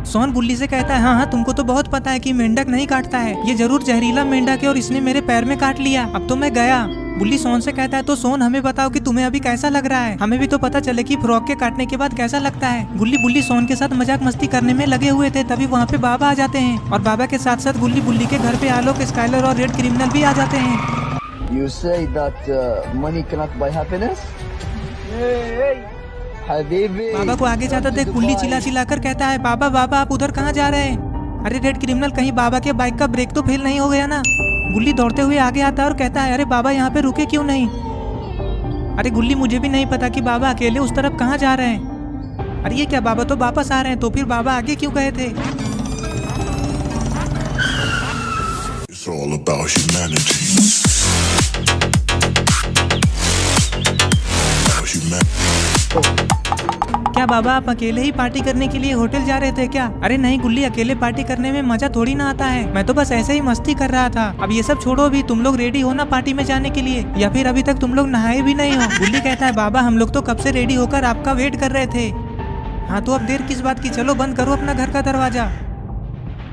सोन बुल्ली से कहता है, हाँ हाँ, तुमको तो बहुत पता है कि मेंढक नहीं काटता है, ये जरूर जहरीला मेंढक है और इसने मेरे पैर में काट लिया, अब तो मैं गया। बुल्ली सोन से कहता है, तो सोन, हमें बताओ कि तुम्हें अभी कैसा लग रहा है, हमें भी तो पता चले कि फ्रॉग के काटने के बाद कैसा लगता है। बुल्ली सोन के साथ मजाक मस्ती करने में लगे हुए थे, तभी वहाँ पे बाबा आ जाते हैं और बाबा के साथ साथ बुल्ली के घर पे आलोक, स्काइलर और रेड क्रिमिनल भी आ जाते हैं। You say that money cannot buy happiness? Habibi. बाबा को आगे जाता देख बुल्ली चिल्ला कर कहता है, बाबा बाबा, आप उधर कहाँ जा रहे हैं? अरे रेड क्रिमिनल, कहीं बाबा के बाइक का ब्रेक तो फेल नहीं हो गया ना? गुल्ली दौड़ते हुए आगे आता है और कहता है, अरे बाबा, यहाँ पे रुके क्यों नहीं? अरे गुल्ली, मुझे भी नहीं पता कि बाबा अकेले उस तरफ कहाँ जा रहे हैं। अरे ये क्या, बाबा तो वापस आ रहे हैं, तो फिर बाबा आगे क्यों गए थे? It's all about humanity. About humanity. क्या बाबा, आप अकेले ही पार्टी करने के लिए होटल जा रहे थे क्या? अरे नहीं गुल्ली, अकेले पार्टी करने में मजा थोड़ी ना आता है, मैं तो बस ऐसे ही मस्ती कर रहा था। अब ये सब छोड़ो, भी तुम लोग रेडी हो ना पार्टी में जाने के लिए, या फिर अभी तक तुम लोग नहाए भी नहीं हो? गुल्ली कहता है, बाबा, हम लोग तो कब से रेडी होकर आपका वेट कर रहे थे। हाँ तो अब देर किस बात की, चलो बंद करो अपना घर का दरवाजा।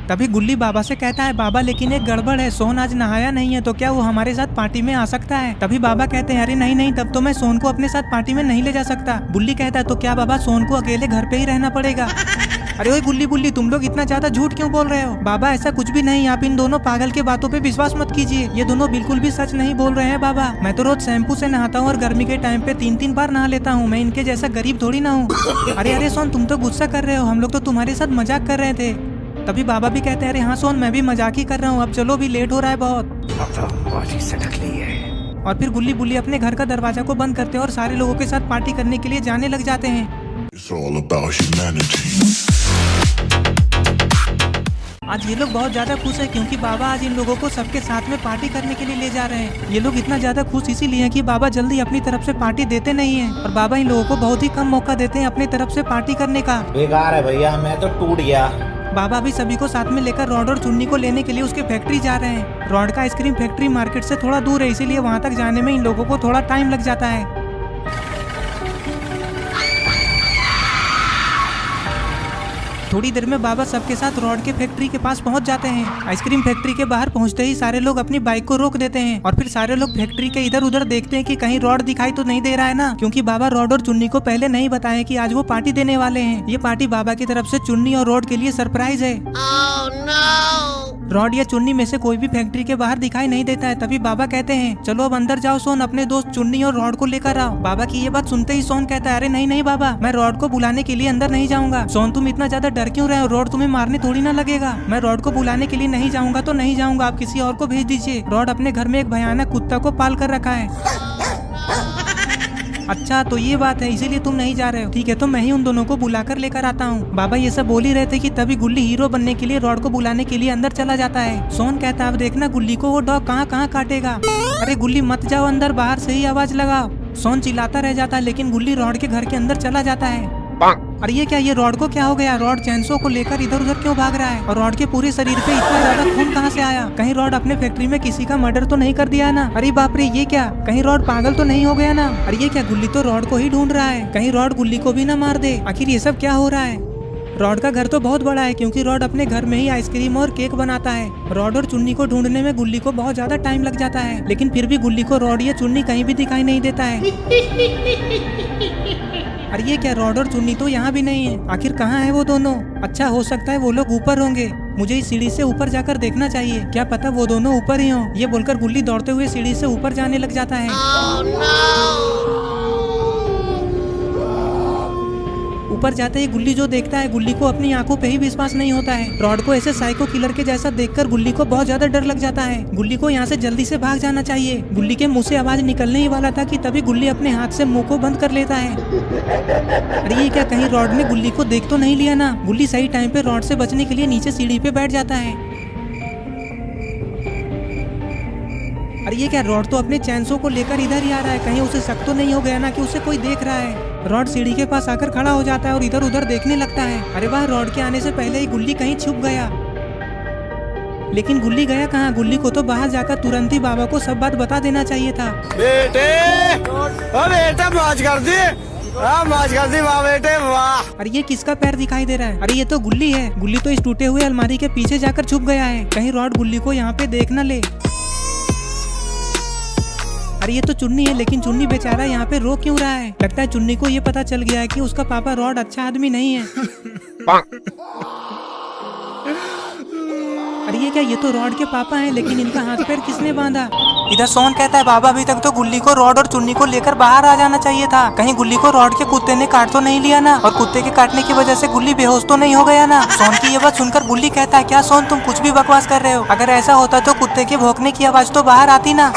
तभी गुल्ली बाबा से कहता है, बाबा, लेकिन एक गड़बड़ है, सोन आज नहाया नहीं है, तो क्या वो हमारे साथ पार्टी में आ सकता है? तभी बाबा कहते हैं, अरे नहीं नहीं, तब तो मैं सोन को अपने साथ पार्टी में नहीं ले जा सकता। बुल्ली कहता है, तो क्या बाबा, सोन को अकेले घर पे ही रहना पड़ेगा? अरे ओए बुल्ली, तुम लोग इतना ज्यादा झूठ क्यों बोल रहे हो? बाबा, ऐसा कुछ भी नहीं, आप इन दोनों पागल के बातों पे विश्वास मत कीजिए, ये दोनों बिल्कुल भी सच नहीं बोल रहे हैं। बाबा, मैं तो रोज शैम्पू से नहाता हूँ और गर्मी के टाइम पे 3-3 बार नहा लेता हूँ, मैं इनके जैसा गरीब थोड़ी ना हूँ। अरे सोन, तुम तो गुस्सा कर रहे हो, हम लोग तो तुम्हारे साथ मजाक कर रहे थे। तभी बाबा भी कहते हैं, अरे हाँ सोन, मैं भी मजाक ही कर रहा हूँ, अब चलो भी लेट हो रहा है बहुत। बॉडी सटक ली है। और फिर बुल्ली अपने घर का दरवाजा को बंद करते हैं और सारे लोगों के साथ पार्टी करने के लिए जाने लग जाते हैं। It's all about humanity. आज ये लोग बहुत ज्यादा खुश है क्योंकि बाबा आज इन लोगों को सबके साथ में पार्टी करने के लिए ले जा रहे हैं। ये लोग इतना ज्यादा खुश इसीलिए हैं कि बाबा जल्दी अपनी तरफ से पार्टी देते नहीं हैं और बाबा इन लोगों को बहुत ही कम मौका देते हैं अपनी तरफ से पार्टी करने का। बेकार है भैया, मैं तो टूट गया। बाबा भी सभी को साथ में लेकर रॉड और चुन्नी को लेने के लिए उसके फैक्ट्री जा रहे हैं। रॉड का आइसक्रीम फैक्ट्री मार्केट से थोड़ा दूर है, इसीलिए वहाँ तक जाने में इन लोगों को थोड़ा टाइम लग जाता है। थोड़ी देर में बाबा सबके साथ रॉड के फैक्ट्री के पास पहुंच जाते हैं। आइसक्रीम फैक्ट्री के बाहर पहुंचते ही सारे लोग अपनी बाइक को रोक देते हैं और फिर सारे लोग फैक्ट्री के इधर उधर देखते हैं कि कहीं रॉड दिखाई तो नहीं दे रहा है ना, क्योंकि बाबा रॉड और चुन्नी को पहले नहीं बताया कि आज वो पार्टी देने वाले हैं। ये पार्टी बाबा की तरफ से चुन्नी और रॉड के लिए सरप्राइज है। रॉड या चुन्नी में से कोई भी फैक्ट्री के बाहर दिखाई नहीं देता है। तभी बाबा कहते हैं चलो अब अंदर जाओ सोन, अपने दोस्त चुन्नी और रॉड को लेकर आओ। बाबा की ये बात सुनते ही सोन कहता है अरे नहीं नहीं बाबा, मैं रॉड को बुलाने के लिए अंदर नहीं जाऊंगा। सोन तुम इतना ज्यादा डर क्यों रहे हो, रॉड तुम्हें मारने थोड़ी ना लगेगा। मैं रॉड को बुलाने के लिए नहीं जाऊंगा तो नहीं जाऊंगा, आप किसी और को भेज दीजिए। रॉड अपने घर में एक भयानक कुत्ता को पाल कर रखा है। अच्छा तो ये बात है, इसीलिए तुम नहीं जा रहे हो। ठीक है तो मैं ही उन दोनों को बुलाकर लेकर आता हूँ। बाबा ये सब बोल ही रहे थे कि तभी गुल्ली हीरो बनने के लिए रॉड को बुलाने के लिए अंदर चला जाता है। सोन कहता है अब देखना गुल्ली को वो डॉग कहाँ कहाँ काटेगा। अरे गुल्ली मत जाओ अंदर, बाहर से ही आवाज लगाओ। सोन चिल्लाता रह जाता है लेकिन गुल्ली रॉड के घर के अंदर चला जाता है। अरे ये क्या, ये रॉड को क्या हो गया? रॉड चैनसो को लेकर इधर उधर क्यों भाग रहा है? और रॉड के पूरे शरीर पे इतना ज्यादा खून कहाँ से आया? कहीं रॉड अपने फैक्ट्री में किसी का मर्डर तो नहीं कर दिया ना? अरे बाप रे ये क्या, कहीं रॉड पागल तो नहीं हो गया ना? अरे ये क्या, गुल्ली तो रॉड को ही ढूंढ रहा है, कहीं रॉड गुल्ली को भी ना मार दे। आखिर ये सब क्या हो रहा है? रॉड का घर तो बहुत बड़ा है क्योंकि रॉड अपने घर में ही आइसक्रीम और केक बनाता है। रॉड और चुन्नी को ढूंढने में गुल्ली को बहुत ज्यादा टाइम लग जाता है, लेकिन फिर भी गुल्ली को रॉड या चुन्नी कहीं भी दिखाई नहीं देता है। अरे ये क्या, रॉड और चुन्नी तो यहाँ भी नहीं है, आखिर कहाँ है वो दोनों? अच्छा हो सकता है वो लोग ऊपर होंगे, मुझे इस सीढ़ी से ऊपर जाकर देखना चाहिए, क्या पता वो दोनों ऊपर ही हों। ये बोलकर गुल्ली दौड़ते हुए सीढ़ी से ऊपर जाने लग जाता है। ऊपर जाते ही गुल्ली जो देखता है, गुल्ली को अपनी आंखों पे ही विश्वास नहीं होता है। रॉड को ऐसे साइको किलर के जैसा देखकर गुल्ली को बहुत ज्यादा डर लग जाता है। गुल्ली को यहाँ से जल्दी से भाग जाना चाहिए। गुल्ली के मुंह से आवाज निकलने ही वाला था कि तभी गुल्ली अपने हाथ से मुंह को बंद कर लेता है। अरे ये क्या, कहीं रॉड ने गुल्ली को देख तो नहीं लिया ना? गुल्ली सही टाइम पे रॉड से बचने के लिए नीचे सीढ़ी पे बैठ जाता है। अरे ये क्या, रॉड तो अपने चैनसो को लेकर इधर ही आ रहा है, कहीं उसे शक तो नहीं हो गया ना कि उसे कोई देख रहा है? रॉड सीढ़ी के पास आकर खड़ा हो जाता है और इधर उधर देखने लगता है। अरे वाह, रॉड के आने से पहले ही गुल्ली कहीं छुप गया। लेकिन गुल्ली गया कहाँ? गुल्ली को तो बाहर जाकर तुरंत ही बाबा को सब बात बता देना चाहिए था। बेटे मौज कर दी, मौज कर दी वाह बेटे वाह। अरे ये किसका पैर दिखाई दे रहा है? अरे ये तो गुल्ली है। गुल्ली तो इस टूटे हुए अलमारी के पीछे जाकर छुप गया है, कहीं रॉड गुल्ली को यहाँ पे देख न ले। अरे ये तो चुन्नी है, लेकिन चुन्नी बेचारा यहाँ पे रो क्यों रहा है? लगता है चुन्नी को ये पता चल गया है कि उसका पापा रॉड अच्छा आदमी नहीं है। अरे ये क्या, ये तो रॉड के पापा हैं, लेकिन इनका हाथ पैर किसने बांधा? इधर सोन कहता है बाबा अभी तक तो गुल्ली को रॉड और चुन्नी को लेकर बाहर आ जाना चाहिए था, कहीं गुल्ली को रॉड के कुत्ते ने काट तो नहीं लिया ना? और कुत्ते के काटने की वजह से गुल्ली बेहोश तो नहीं हो गया ना? सोन की ये बात सुनकर गुल्ली कहता है क्या सोन, तुम कुछ भी बकवास कर रहे हो? अगर ऐसा होता तो कुत्ते के भौंकने की आवाज तो बाहर आती ना।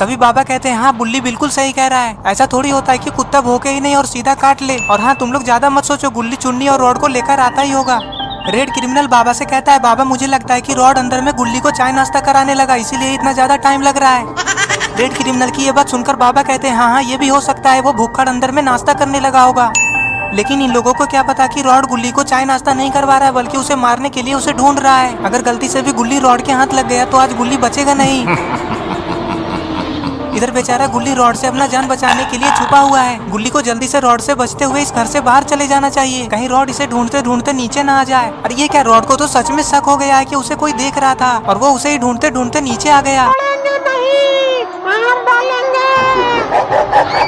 तभी बाबा कहते हैं हाँ बुल्ली बिल्कुल सही कह रहा है, ऐसा थोड़ी होता है कि कुत्ता भौंके ही नहीं और सीधा काट ले। और हाँ तुम लोग ज्यादा मत सोचो, गुल्ली चुन्नी और रॉड को लेकर आता ही होगा। रेड क्रिमिनल बाबा से कहता है बाबा मुझे लगता है कि रॉड अंदर में गुल्ली को चाय नाश्ता कराने लगा, इसीलिए इतना ज्यादा टाइम लग रहा है। रेड क्रिमिनल की ये बात सुनकर बाबा कहते हैं हाँ ये भी हो सकता है, वो भूखड़ अंदर में नाश्ता करने लगा होगा। लेकिन इन लोगों को क्या पता कि रॉड गुल्ली को चाय नाश्ता नहीं करवा रहा है, बल्कि उसे मारने के लिए उसे ढूंढ रहा है। अगर गलती से भी गुल्ली रॉड के हाथ लग गया तो आज गुल्ली बचेगा नहीं। इधर बेचारा गुल्ली रॉड से अपना जान बचाने के लिए छुपा हुआ है। गुल्ली को जल्दी से रॉड से बचते हुए इस घर से बाहर चले जाना चाहिए, कहीं रॉड इसे ढूंढते ढूंढते नीचे ना आ जाए। अरे ये क्या, रॉड को तो सच में शक हो गया है कि उसे कोई देख रहा था और वो उसे ही ढूंढते ढूंढते नीचे आ गया।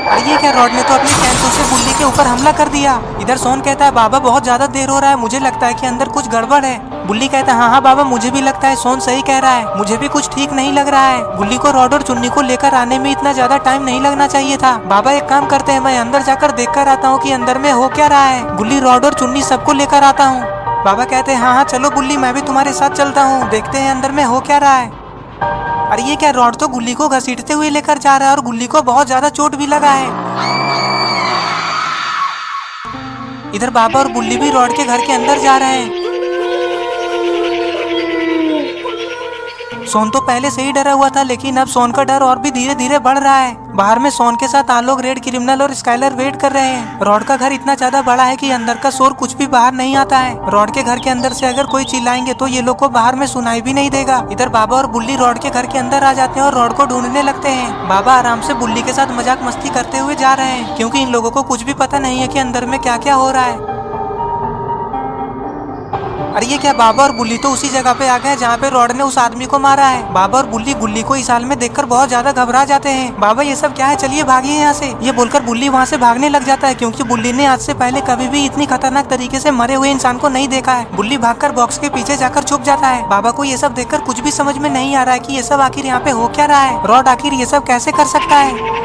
अरे ये क्या, रॉड ने तो अपनी चैनसो से गुल्ली के ऊपर हमला कर दिया। इधर सोन कहता है बाबा बहुत ज्यादा देर हो रहा है, मुझे लगता है कि अंदर कुछ गड़बड़ है। गुल्ली कहता है हाँ हाँ बाबा मुझे भी लगता है, सोन सही कह रहा है, मुझे भी कुछ ठीक नहीं लग रहा है। गुल्ली को रॉड और चुन्नी को लेकर आने में इतना ज्यादा टाइम नहीं लगना चाहिए था। बाबा एक काम करते हैं, मैं अंदर जाकर देख कर आता हूँ कि अंदर में हो क्या रहा है। गुल्ली रॉड और चुन्नी सबको लेकर आता हूँ। बाबा कहते हैं हाँ हाँ चलो गुल्ली, मैं भी तुम्हारे साथ चलता हूँ, देखते हैं अंदर में हो क्या रहा है। अरे ये क्या, रॉड तो गुल्ली को घसीटते हुए लेकर जा रहा है और गुल्ली को बहुत ज्यादा चोट भी लगा है। इधर बाबा और गुल्ली भी रॉड के घर के अंदर जा रहे हैं। सोन तो पहले से ही डरा हुआ था, लेकिन अब सोन का डर और भी धीरे धीरे बढ़ रहा है। बाहर में सोन के साथ आलोक, रेड क्रिमिनल और स्काइलर वेट कर रहे हैं। रॉड का घर इतना ज्यादा बड़ा है कि अंदर का शोर कुछ भी बाहर नहीं आता है। रॉड के घर के अंदर से अगर कोई चिल्लाएंगे तो ये लोग को बाहर में सुनाई भी नहीं देगा। इधर बाबा और बुल्ली रॉड के घर के अंदर आ जाते हैं और रॉड को ढूंढने लगते हैं। बाबा आराम से बुल्ली के साथ मजाक मस्ती करते हुए जा रहे हैं, क्योंकि इन लोगों को कुछ भी पता नहीं है कि अंदर में क्या क्या हो रहा है। अरे ये क्या, बाबा और बुल्ली तो उसी जगह पे आ गए जहाँ पे रॉड ने उस आदमी को मारा है। बाबा और बुल्ली गुल्ली को इस हाल में देखकर बहुत ज्यादा घबरा जाते हैं। बाबा ये सब क्या है, चलिए भागिए यहाँ से। ये बोलकर बुल्ली वहाँ से भागने लग जाता है, क्योंकि बुल्ली ने आज से पहले कभी भी इतनी खतरनाक तरीके से मरे हुए इंसान को नहीं देखा है। बुल्ली भागकर बॉक्स के पीछे जाकर छुप जाता है। बाबा को ये सब देखकर कुछ भी समझ में नहीं आ रहा है कि ये सब आखिर यहाँ पे हो क्या रहा है। रॉड आखिर ये सब कैसे कर सकता है।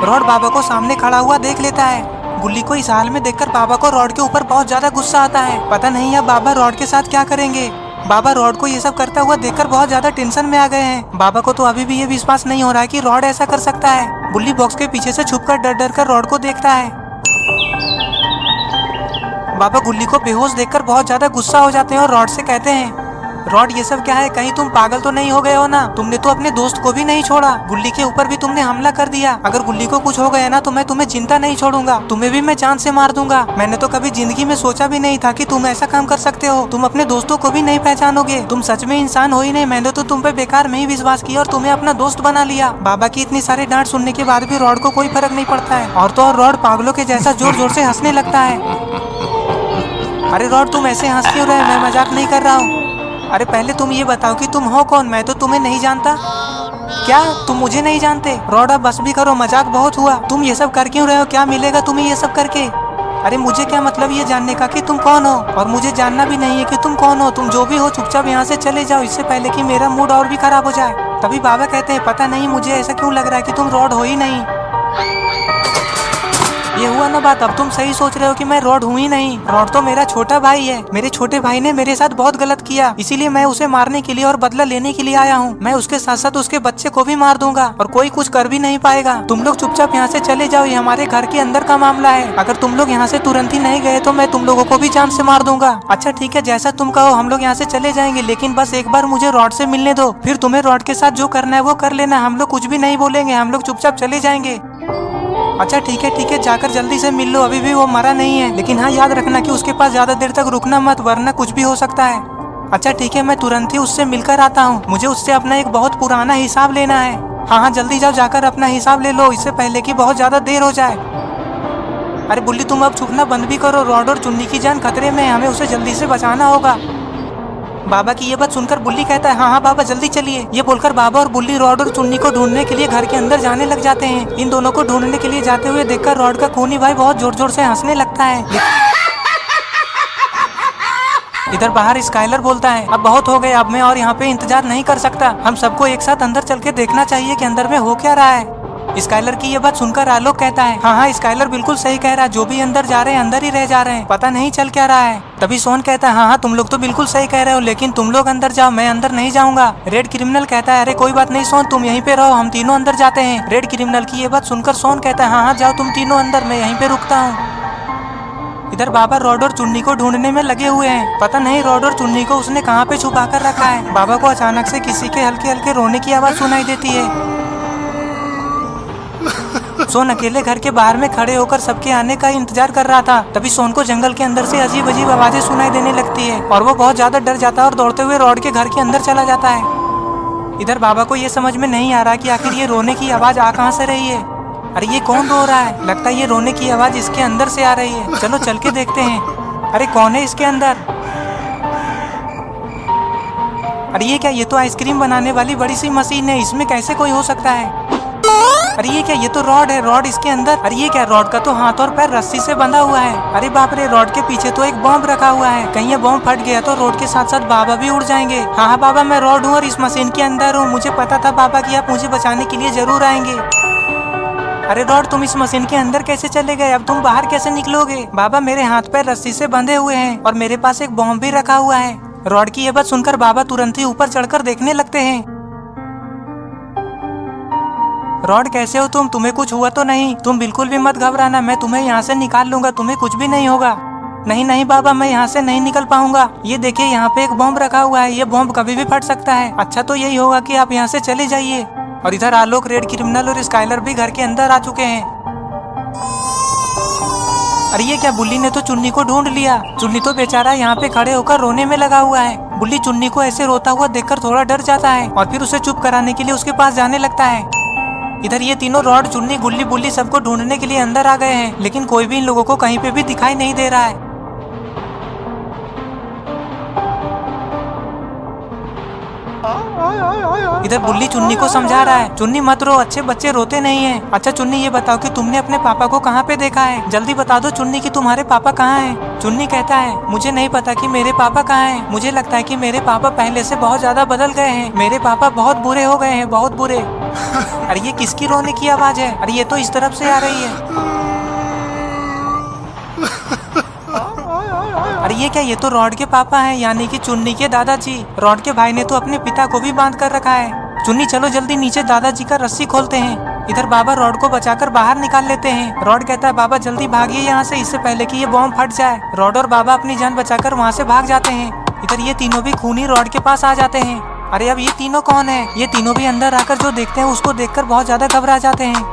रॉड बाबा को सामने खड़ा हुआ देख लेता है। बुल्ली को इस हाल में देखकर बाबा को रॉड के ऊपर बहुत ज्यादा गुस्सा आता है। पता नहीं अब बाबा रॉड के साथ क्या करेंगे। बाबा रॉड को ये सब करता हुआ देखकर बहुत ज्यादा टेंशन में आ गए हैं। बाबा को तो अभी भी ये विश्वास नहीं हो रहा है कि रॉड ऐसा कर सकता है। बुल्ली बॉक्स के पीछे से छुपकर डर डर कर रॉड को देखता है। बाबा गुल्ली को बेहोश देखकर बहुत ज्यादा गुस्सा हो जाते हैं और रॉड से कहते हैं, रॉड ये सब क्या है, कहीं तुम पागल तो नहीं हो गए हो ना। तुमने तो अपने दोस्त को भी नहीं छोड़ा, गुल्ली के ऊपर भी तुमने हमला कर दिया। अगर गुल्ली को कुछ हो गया ना तो मैं तुम्हें जिंदा नहीं छोड़ूंगा, तुम्हें भी मैं जान से मार दूंगा। मैंने तो कभी जिंदगी में सोचा भी नहीं था कि तुम ऐसा काम कर सकते हो। तुम अपने दोस्तों को भी नहीं पहचानोगे, तुम सच में इंसान हो ही नहीं। मैंने तो तुम पे बेकार में ही विश्वास किया और तुम्हें अपना दोस्त बना लिया। बाबा की इतनी सारी डांट सुनने के बाद भी रॉड को कोई फर्क नहीं पड़ता है, और तो और रॉड पागलों के जैसा जोर जोर से हंसने लगता है। अरे रॉड तुम ऐसे हंस क्यों रहे, मैं मजाक नहीं कर रहा हूँ। अरे पहले तुम ये बताओ कि तुम हो कौन, मैं तो तुम्हें नहीं जानता। क्या तुम मुझे नहीं जानते? रॉड अब बस भी करो, मजाक बहुत हुआ। तुम ये सब कर क्यों रहे हो, क्या मिलेगा तुम्हें ये सब करके? अरे मुझे क्या मतलब ये जानने का कि तुम कौन हो, और मुझे जानना भी नहीं है कि तुम कौन हो। तुम जो भी हो चुपचाप यहाँ से चले जाओ, इससे पहले कि मेरा मूड और भी खराब हो जाए। तभी बाबा कहते हैं, पता नहीं मुझे ऐसा क्यों लग रहा है कि तुम रॉड हो ही नहीं। ये हुआ ना बात, अब तुम सही सोच रहे हो कि मैं रॉड हूँ ही नहीं। रॉड तो मेरा छोटा भाई है। मेरे छोटे भाई ने मेरे साथ बहुत गलत किया, इसीलिए मैं उसे मारने के लिए और बदला लेने के लिए आया हूँ। मैं उसके साथ साथ उसके बच्चे को भी मार दूंगा और कोई कुछ कर भी नहीं पाएगा। तुम लोग चुपचाप यहाँ से चले जाओ, ये हमारे घर के अंदर का मामला है। अगर तुम लोग यहाँ से तुरंत ही नहीं गए तो मैं तुम लोगों को भी जान से मार दूंगा। अच्छा ठीक है, जैसा तुम कहो, हम लोग यहाँ से चले जाएंगे, लेकिन बस एक बार मुझे रॉड से मिलने दो, फिर तुम्हें रॉड के साथ जो करना है वो कर लेना। हम लोग कुछ भी नहीं बोलेंगे, हम लोग चुपचाप चले जाएंगे। अच्छा ठीक है, जाकर जल्दी से मिल लो, अभी भी वो मरा नहीं है। लेकिन हाँ याद रखना कि उसके पास ज्यादा देर तक रुकना मत, वरना कुछ भी हो सकता है। अच्छा ठीक है, मैं तुरंत ही उससे मिलकर आता हूँ। मुझे उससे अपना एक बहुत पुराना हिसाब लेना है। हाँ जल्दी जाओ, जाकर अपना हिसाब ले लो, इससे पहले कि बहुत ज्यादा देर हो जाए। अरे बुल्ली तुम अब छुपना बंद भी करो, रॉड और चुन्नी की जान खतरे में है, हमें उसे जल्दी से बचाना होगा। बाबा की ये बात सुनकर बुल्ली कहता है, हाँ हाँ बाबा जल्दी चलिए। ये बोलकर बाबा और बुल्ली रॉड और चुन्नी को ढूंढने के लिए घर के अंदर जाने लग जाते हैं। इन दोनों को ढूंढने के लिए जाते हुए देखकर रॉड का खूनी भाई बहुत जोर जोर से हंसने लगता है। इधर बाहर स्काइलर बोलता है, अब बहुत हो गए, अब मैं और यहाँ पे इंतजार नहीं कर सकता। हम सबको एक साथ अंदर चल के देखना चाहिए कि अंदर में हो क्या रहा है। स्काइलर की ये बात सुनकर आलोक कहता है, हाँ हाँ स्काइलर बिल्कुल सही कह रहा है, जो भी अंदर जा रहे हैं अंदर ही रह जा रहे हैं, पता नहीं चल क्या रहा है। तभी सोन कहता है, हाँ हाँ तुम लोग तो बिल्कुल सही कह रहे हो, लेकिन तुम लोग अंदर जाओ, मैं अंदर नहीं जाऊंगा। रेड क्रिमिनल कहता है, अरे कोई बात नहीं सोन, तुम यहीं पे रहो, हम तीनों अंदर जाते हैं। रेड क्रिमिनल की ये बात सुनकर सोन कहता है, हाँ हाँ जाओ तुम तीनों अंदर, मैं यहीं पे रुकता हूँ। इधर बाबा रॉड और चुन्नी को ढूंढने में लगे हुए हैं। पता नहीं रॉड और चुन्नी को उसने कहाँ पे छुपा कर रखा है। बाबा को अचानक से किसी के हल्के हल्के रोने की आवाज सुनाई देती है। सोन अकेले घर के बाहर में खड़े होकर सबके आने का इंतजार कर रहा था। तभी सोन को जंगल के अंदर से अजीब अजीब आवाजें सुनाई देने लगती है और वो बहुत ज्यादा डर जाता है और दौड़ते हुए रॉड के घर के अंदर चला जाता है। इधर बाबा को ये समझ में नहीं आ रहा कि आखिर ये रोने की आवाज आ कहाँ से रही है। अरे ये कौन रो रहा है? लगता है ये रोने की आवाज इसके अंदर से आ रही है। चलो चल के देखते हैं। अरे कौन है इसके अंदर? अरे ये क्या, ये तो आइसक्रीम बनाने वाली बड़ी सी मशीन है, इसमें कैसे कोई हो सकता है? अरे ये क्या, ये तो रॉड है, रॉड इसके अंदर। अरे ये क्या, रॉड का तो हाथ और पैर रस्सी से बंधा हुआ है। अरे बाप रे, रॉड के पीछे तो एक बॉम्ब रखा हुआ है, कहीं ये बॉम्ब फट गया तो रॉड के साथ साथ बाबा भी उड़ जाएंगे। हाँ हाँ बाबा, मैं रॉड हूँ और इस मशीन के अंदर हूँ। मुझे पता था बाबा कि आप मुझे बचाने के लिए जरूर आएंगे। अरे रॉड, तुम इस मशीन के अंदर कैसे चले गए? अब तुम बाहर कैसे निकलोगे? बाबा मेरे हाथ पैर रस्सी से बंधे हुए हैं और मेरे पास एक बॉम्ब भी रखा हुआ है। रॉड की ये बात सुनकर बाबा तुरंत ही ऊपर चढ़कर देखने लगते हैं। रॉड कैसे हो तुम? तुम्हें कुछ हुआ तो नहीं? तुम बिल्कुल भी मत घबराना, मैं तुम्हें यहाँ से निकाल लूंगा, तुम्हें कुछ भी नहीं होगा। नहीं नहीं बाबा, मैं यहाँ से नहीं निकल पाऊंगा। ये देखिए यहाँ पे एक बॉम्ब रखा हुआ है, ये बॉम्ब कभी भी फट सकता है। अच्छा तो यही होगा कि आप यहाँ से चले जाइए। और इधर आलोक, रेड क्रिमिनल और स्काइलर भी घर के अंदर आ चुके हैं। अरे ये क्या, बुल्ली ने तो चुन्नी को ढूंढ लिया। चुन्नी तो बेचारा यहाँ पे खड़े होकर रोने में लगा हुआ है। बुल्ली चुन्नी को ऐसे रोता हुआ देखकर थोड़ा डर जाता है और फिर उसे चुप कराने के लिए उसके पास जाने लगता है। इधर ये तीनों रॉड, चुन्नी, गुल्ली बुल्ली सबको ढूंढने के लिए अंदर आ गए हैं, लेकिन कोई भी इन लोगों को कहीं पे भी दिखाई नहीं दे रहा है। इधर बुल्ली चुन्नी को समझा रहा है, चुन्नी मत रो, अच्छे बच्चे रोते नहीं हैं। अच्छा चुन्नी ये बताओ कि तुमने अपने पापा को कहाँ पे देखा है? जल्दी बता दो चुन्नी कि तुम्हारे पापा कहाँ हैं। चुन्नी कहता है मुझे नहीं पता कि मेरे पापा कहाँ हैं। मुझे लगता है कि मेरे पापा पहले से बहुत ज्यादा बदल गए हैं। मेरे पापा बहुत बुरे हो गए हैं, बहुत बुरे। अरे ये किसकी रोने की आवाज है? अरे ये तो इस तरफ से आ रही है। अरे ये क्या, ये तो रॉड के पापा हैं, यानी कि चुन्नी के दादाजी। रॉड के भाई ने तो अपने पिता को भी बांध कर रखा है। चुन्नी चलो जल्दी नीचे दादाजी का रस्सी खोलते हैं। इधर बाबा रॉड को बचाकर बाहर निकाल लेते हैं। रॉड कहता है बाबा जल्दी भागिए यहाँ से, इससे पहले कि ये बॉम्ब फट जाए। रॉड और बाबा अपनी जान बचाकर वहाँ से भाग जाते हैं। इधर ये तीनों भी खूनी रॉड के पास आ जाते हैं। अरे अब ये तीनों कौन है? ये तीनों भी अंदर आकर जो देखते हैं उसको देखकर बहुत ज्यादा घबरा जाते हैं।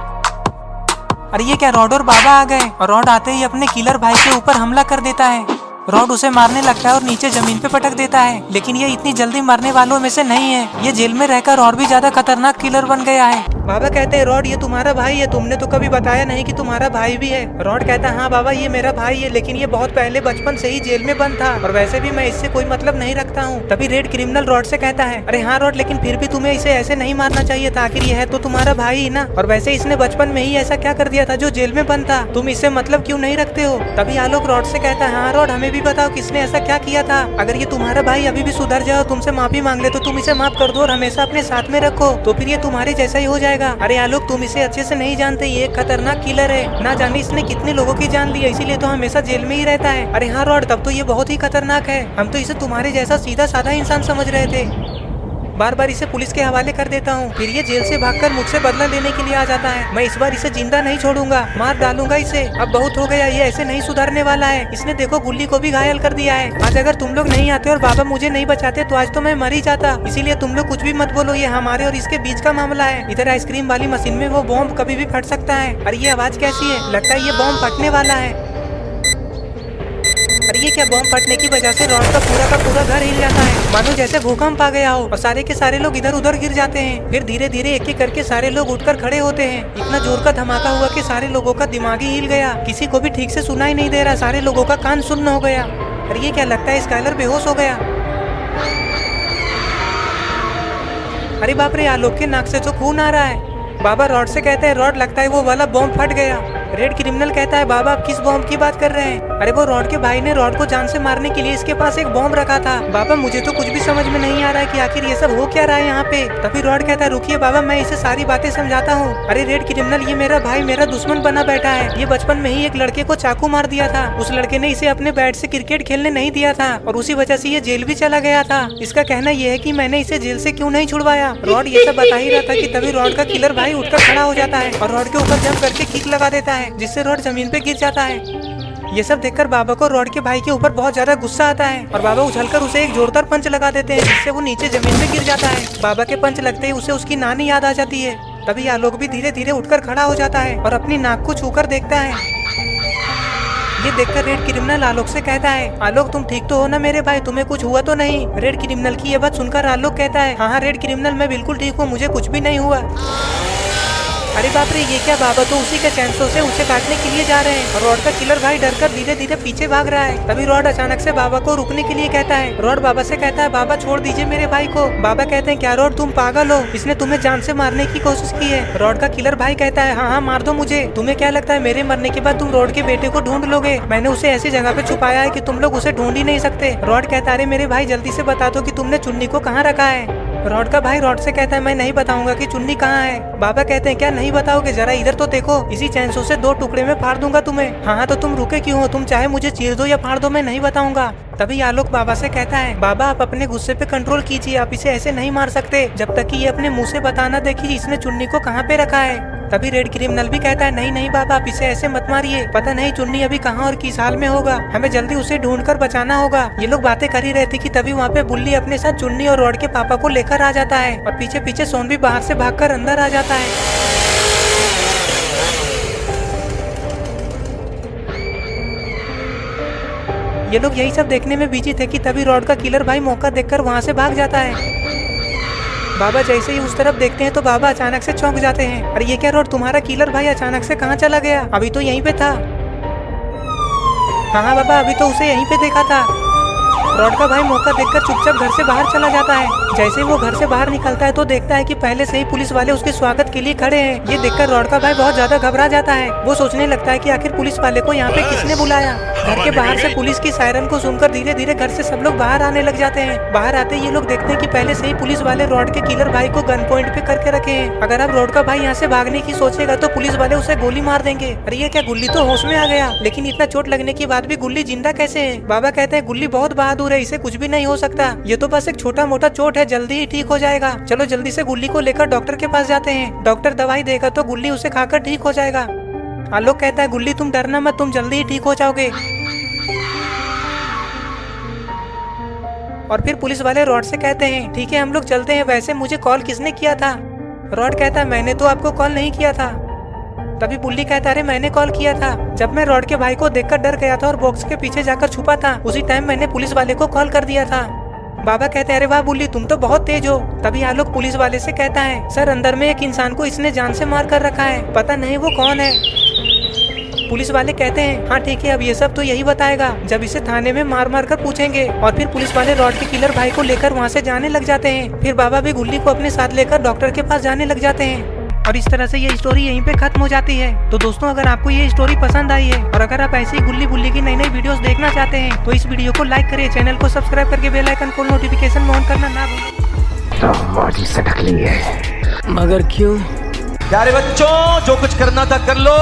अरे ये क्या, रॉड और बाबा आ गए और रॉड आते ही अपने किलर भाई के ऊपर हमला कर देता है। रॉड उसे मारने लगता है और नीचे जमीन पे पटक देता है, लेकिन ये इतनी जल्दी मरने वालों में से नहीं है। ये जेल में रहकर और भी ज्यादा खतरनाक किलर बन गया है। बाबा कहते हैं रॉड ये तुम्हारा भाई है, तुमने तो कभी बताया नहीं कि तुम्हारा भाई भी है। रॉड कहता है हाँ बाबा ये मेरा भाई है, लेकिन ये बहुत पहले बचपन से ही जेल में बंद था और वैसे भी मैं इससे कोई मतलब नहीं रखता हूँ। तभी रेड क्रिमिनल रॉड से कहता है अरे हाँ रॉड, लेकिन फिर भी तुम्हें इसे ऐसे नहीं मारना चाहिए था, आखिर ये है तो तुम्हारा भाई ही ना। और वैसे इसने बचपन में ही ऐसा क्या कर दिया था जो जेल में बंद था? तुम इससे मतलब क्यों नहीं रखते हो? तभी आलोक रॉड से कहता है हाँ रॉड, हमें भी बताओ किसने ऐसा क्या किया था। अगर ये तुम्हारा भाई अभी भी सुधर जाए और तुमसे माफी मांग ले तो तुम इसे माफ कर दो और हमेशा अपने साथ में रखो, तो फिर ये तुम्हारे जैसा ही हो जाएगा। अरे आलोक तुम इसे अच्छे से नहीं जानते, ये एक खतरनाक किलर है, ना जाने इसने कितने लोगों की जान ली है, इसीलिए तो हमेशा जेल में ही रहता है। अरे हाँ रॉड, तब तो ये बहुत ही खतरनाक है, हम तो इसे तुम्हारे जैसा सीधा साधा इंसान समझ रहे थे। बार बार इसे पुलिस के हवाले कर देता हूँ, फिर ये जेल से भागकर मुझसे बदला लेने के लिए आ जाता है। मैं इस बार इसे जिंदा नहीं छोड़ूंगा, मार डालूंगा इसे। अब बहुत हो गया, ये ऐसे नहीं सुधरने वाला है। इसने देखो गुल्ली को भी घायल कर दिया है। आज अगर तुम लोग नहीं आते और बाबा मुझे नहीं बचाते तो आज तो मैं मर ही जाता। इसीलिए तुम लोग कुछ भी मत बोलो, ये हमारे और इसके बीच का मामला है। इधर आइसक्रीम वाली मशीन में वो बॉम्ब कभी भी फट सकता है। अरे ये आवाज कैसी है? लगता है ये बॉम्ब फटने वाला है। अरे ये क्या, बॉम्ब फटने की वजह से रॉड का पूरा घर हिल जाता है, मानो जैसे भूकंप आ गया हो और सारे के सारे लोग इधर उधर गिर जाते हैं। फिर धीरे धीरे एक एक करके सारे लोग उठकर खड़े होते हैं। इतना जोर का धमाका हुआ कि सारे लोगों का दिमाग ही हिल गया, किसी को भी ठीक से सुनाई नहीं दे रहा, सारे लोगों का कान सुन्न हो गया। अरे ये क्या, लगता है स्काइलर बेहोश हो गया। अरे बाप रे, आलोक के नाक से तो खून आ रहा है। बाबा रॉड से कहते हैं रॉड, लगता है वो वाला बॉम्ब फट गया। रेड क्रिमिनल कहता है बाबा आप किस बॉम्ब की बात कर रहे हैं? अरे वो रॉड के भाई ने रॉड को जान से मारने के लिए इसके पास एक बॉम्ब रखा था। बाबा मुझे तो कुछ भी समझ में नहीं आ रहा है कि आखिर ये सब हो क्या रहा है यहाँ पे। तभी रॉड कहता है रुकिए बाबा, मैं इसे सारी बातें समझाता हूँ। अरे रेड क्रिमिनल, ये मेरा भाई मेरा दुश्मन बना बैठा है। ये बचपन में ही एक लड़के को चाकू मार दिया था, उस लड़के ने इसे अपने बैट से क्रिकेट खेलने नहीं दिया था और उसी वजह से ये जेल भी चला गया था। इसका कहना यह है कि मैंने इसे जेल से क्यों नहीं छुड़वाया। रॉड ये सब बता ही रहा था कि तभी रॉड का किलर भाई उठकर खड़ा हो जाता है और रॉड के ऊपर जंप करके किक लगा देता है, जिससे रॉड जमीन पे गिर जाता है। ये सब देखकर बाबा को रॉड के भाई के ऊपर बहुत ज्यादा गुस्सा आता है और बाबा उछलकर उसे एक जोरदार पंच लगा देते हैं, जिससे वो नीचे जमीन पे गिर जाता है। बाबा के पंच लगते ही उसे उसकी नानी याद आ जाती है। तभी आलोक भी धीरे धीरे उठकर खड़ा हो जाता है और अपनी नाक को छूकर देखता है। ये देखकर रेड क्रिमिनल आलोक से कहता है आलोक तुम ठीक तो हो ना मेरे भाई, तुम्हें कुछ हुआ तो नहीं? रेड क्रिमिनल की ये बात सुनकर आलोक कहता है हाँ रेड क्रिमिनल, मैं बिल्कुल ठीक हूँ, मुझे कुछ भी नहीं हुआ। अरे बाप रे, ये क्या, बाबा तो उसी के चैनसों से उसे काटने के लिए जा रहे हैं और रॉड का किलर भाई डरकर धीरे धीरे पीछे भाग रहा है। तभी रॉड अचानक से बाबा को रुकने के लिए कहता है। रॉड बाबा से कहता है बाबा छोड़ दीजिए मेरे भाई को। बाबा कहते हैं क्या रॉड, तुम पागल हो, इसने तुम्हें जान से मारने की कोशिश की है। रॉड का किलर भाई कहता है हाँ हाँ मार दो मुझे, तुम्हें क्या लगता है मेरे मरने के बाद तुम रॉड के बेटे को ढूंढ लोगे? मैंने उसे ऐसी जगह पे छुपाया है कि तुम लोग उसे ढूंढ ही नहीं सकते। रॉड कहता है अरे मेरे भाई जल्दी से बता दो कि तुमने चुन्नी को कहाँ रखा है। रॉड का भाई रॉड से कहता है मैं नहीं बताऊंगा कि चुन्नी कहाँ है। बाबा कहते हैं क्या नहीं बताओगे, जरा इधर तो देखो, इसी चैनसों से 2 टुकड़े में फाड़ दूंगा तुम्हें। हाँ तो तुम रुके क्यों हो, तुम चाहे मुझे चीर दो या फाड़ दो, मैं नहीं बताऊंगा। तभी आलोक बाबा से कहता है बाबा आप अपने गुस्से पे कंट्रोल कीजिए, आप इसे ऐसे नहीं मार सकते जब तक कि ये अपने मुंह से बताना देखिए इसने चुन्नी को कहाँ पे रखा है। तभी रेड क्रिमिनल भी कहता है नहीं नहीं बाबा, आप इसे ऐसे मत मारिए, पता नहीं चुन्नी अभी कहाँ और किस हाल में होगा, हमें जल्दी उसे ढूंढकर बचाना होगा। ये लोग बातें कर ही रहे थे कि तभी वहाँ पे बुल्ली अपने साथ चुन्नी और रॉड के पापा को लेकर आ जाता है और पीछे पीछे सोन भी बाहर से भागकर अंदर आ जाता है। ये लोग यही सब देखने में बिजी थे कि तभी रॉड का किलर भाई मौका देखकर वहाँ से भाग जाता है। बाबा जैसे ही उस तरफ देखते हैं तो बाबा अचानक से चौंक जाते हैं। अरे ये क्या रॉड, तुम्हारा किलर भाई अचानक से कहाँ चला गया? अभी तो यहीं पे था। हाँ बाबा, अभी तो उसे यहीं पे देखा था। रॉड का भाई मौका देखकर चुपचाप घर से बाहर चला जाता है। जैसे ही वो घर से बाहर निकलता है तो देखता है कि पहले से ही पुलिस वाले उसके स्वागत के लिए खड़े हैं। ये देखकर रॉड का भाई बहुत ज्यादा घबरा जाता है। वो सोचने लगता है कि आखिर पुलिस वाले को यहाँ पे किसने बुलाया। घर के बाहर से पुलिस की सायरन को सुनकर धीरे धीरे घर से सब लोग बाहर आने लग जाते हैं। बाहर आते ये लोग देखते हैं कि पहले से ही पुलिस वाले रॉड के किलर भाई को गन पॉइंट पे करके रखे हैं। अगर अब रॉड का भाई यहाँ से भागने की सोचेगा तो पुलिस वाले उसे गोली मार देंगे। अरे ये क्या, गुल्ली तो होश में आ गया, लेकिन इतना चोट लगने के बाद भी गुल्ली जिंदा कैसे है? बाबा कहते हैं गुल्ली बहुत बहादुर है, इसे कुछ भी नहीं हो सकता। ये तो बस एक छोटा मोटा चोट है, जल्दी ही ठीक हो जाएगा। चलो जल्दी से गुल्ली को लेकर डॉक्टर के पास जाते हैं। डॉक्टर दवाई देगा तो गुल्ली उसे खाकर ठीक हो जाएगा। आलोक कहता है गुल्ली तुम डरना मत, तुम जल्दी ही ठीक हो जाओगे। और फिर पुलिस वाले रॉड से कहते हैं ठीक है हम लोग चलते हैं, वैसे मुझे कॉल किसने किया था? रॉड कहता है मैंने तो आपको कॉल नहीं किया था। तभी बुल्ली कहता है अरे मैंने कॉल किया था, जब मैं रॉड के भाई को देखकर डर गया था और बॉक्स के पीछे जाकर छुपा था, उसी टाइम मैंने पुलिस वाले को कॉल कर दिया था। बाबा कहते हैं अरे वाह बुल्ली तुम तो बहुत तेज हो। तभी आलोक पुलिस वाले से कहता है सर अंदर में एक इंसान को इसने जान से मार कर रखा है, पता नहीं वो कौन है। पुलिस वाले कहते हैं हाँ ठीक है, अब ये सब तो यही बताएगा जब इसे थाने में मार मार कर पूछेंगे। और फिर पुलिस वाले रॉड के किलर भाई को लेकर वहाँ से जाने लग जाते हैं। फिर बाबा भी गुल्ली को अपने साथ लेकर डॉक्टर के पास जाने लग जाते हैं। और इस तरह से ये स्टोरी यहीं पे खत्म हो जाती है। तो दोस्तों अगर आपको ये स्टोरी पसंद आई है और अगर आप ऐसी गुल्ली बुल्ली की नई नई वीडियोस देखना चाहते हैं तो इस वीडियो को लाइक करिए, चैनल को सब्सक्राइब करके बेल आइकन को नोटिफिकेशन में ऑन करना ना भूलें। तो बॉडी से ढकली है। मगर क्यों? प्यारे बच्चों जो कुछ करना था कर लो,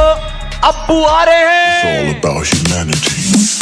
अब्बू आ रहे हैं। It's all about humanity.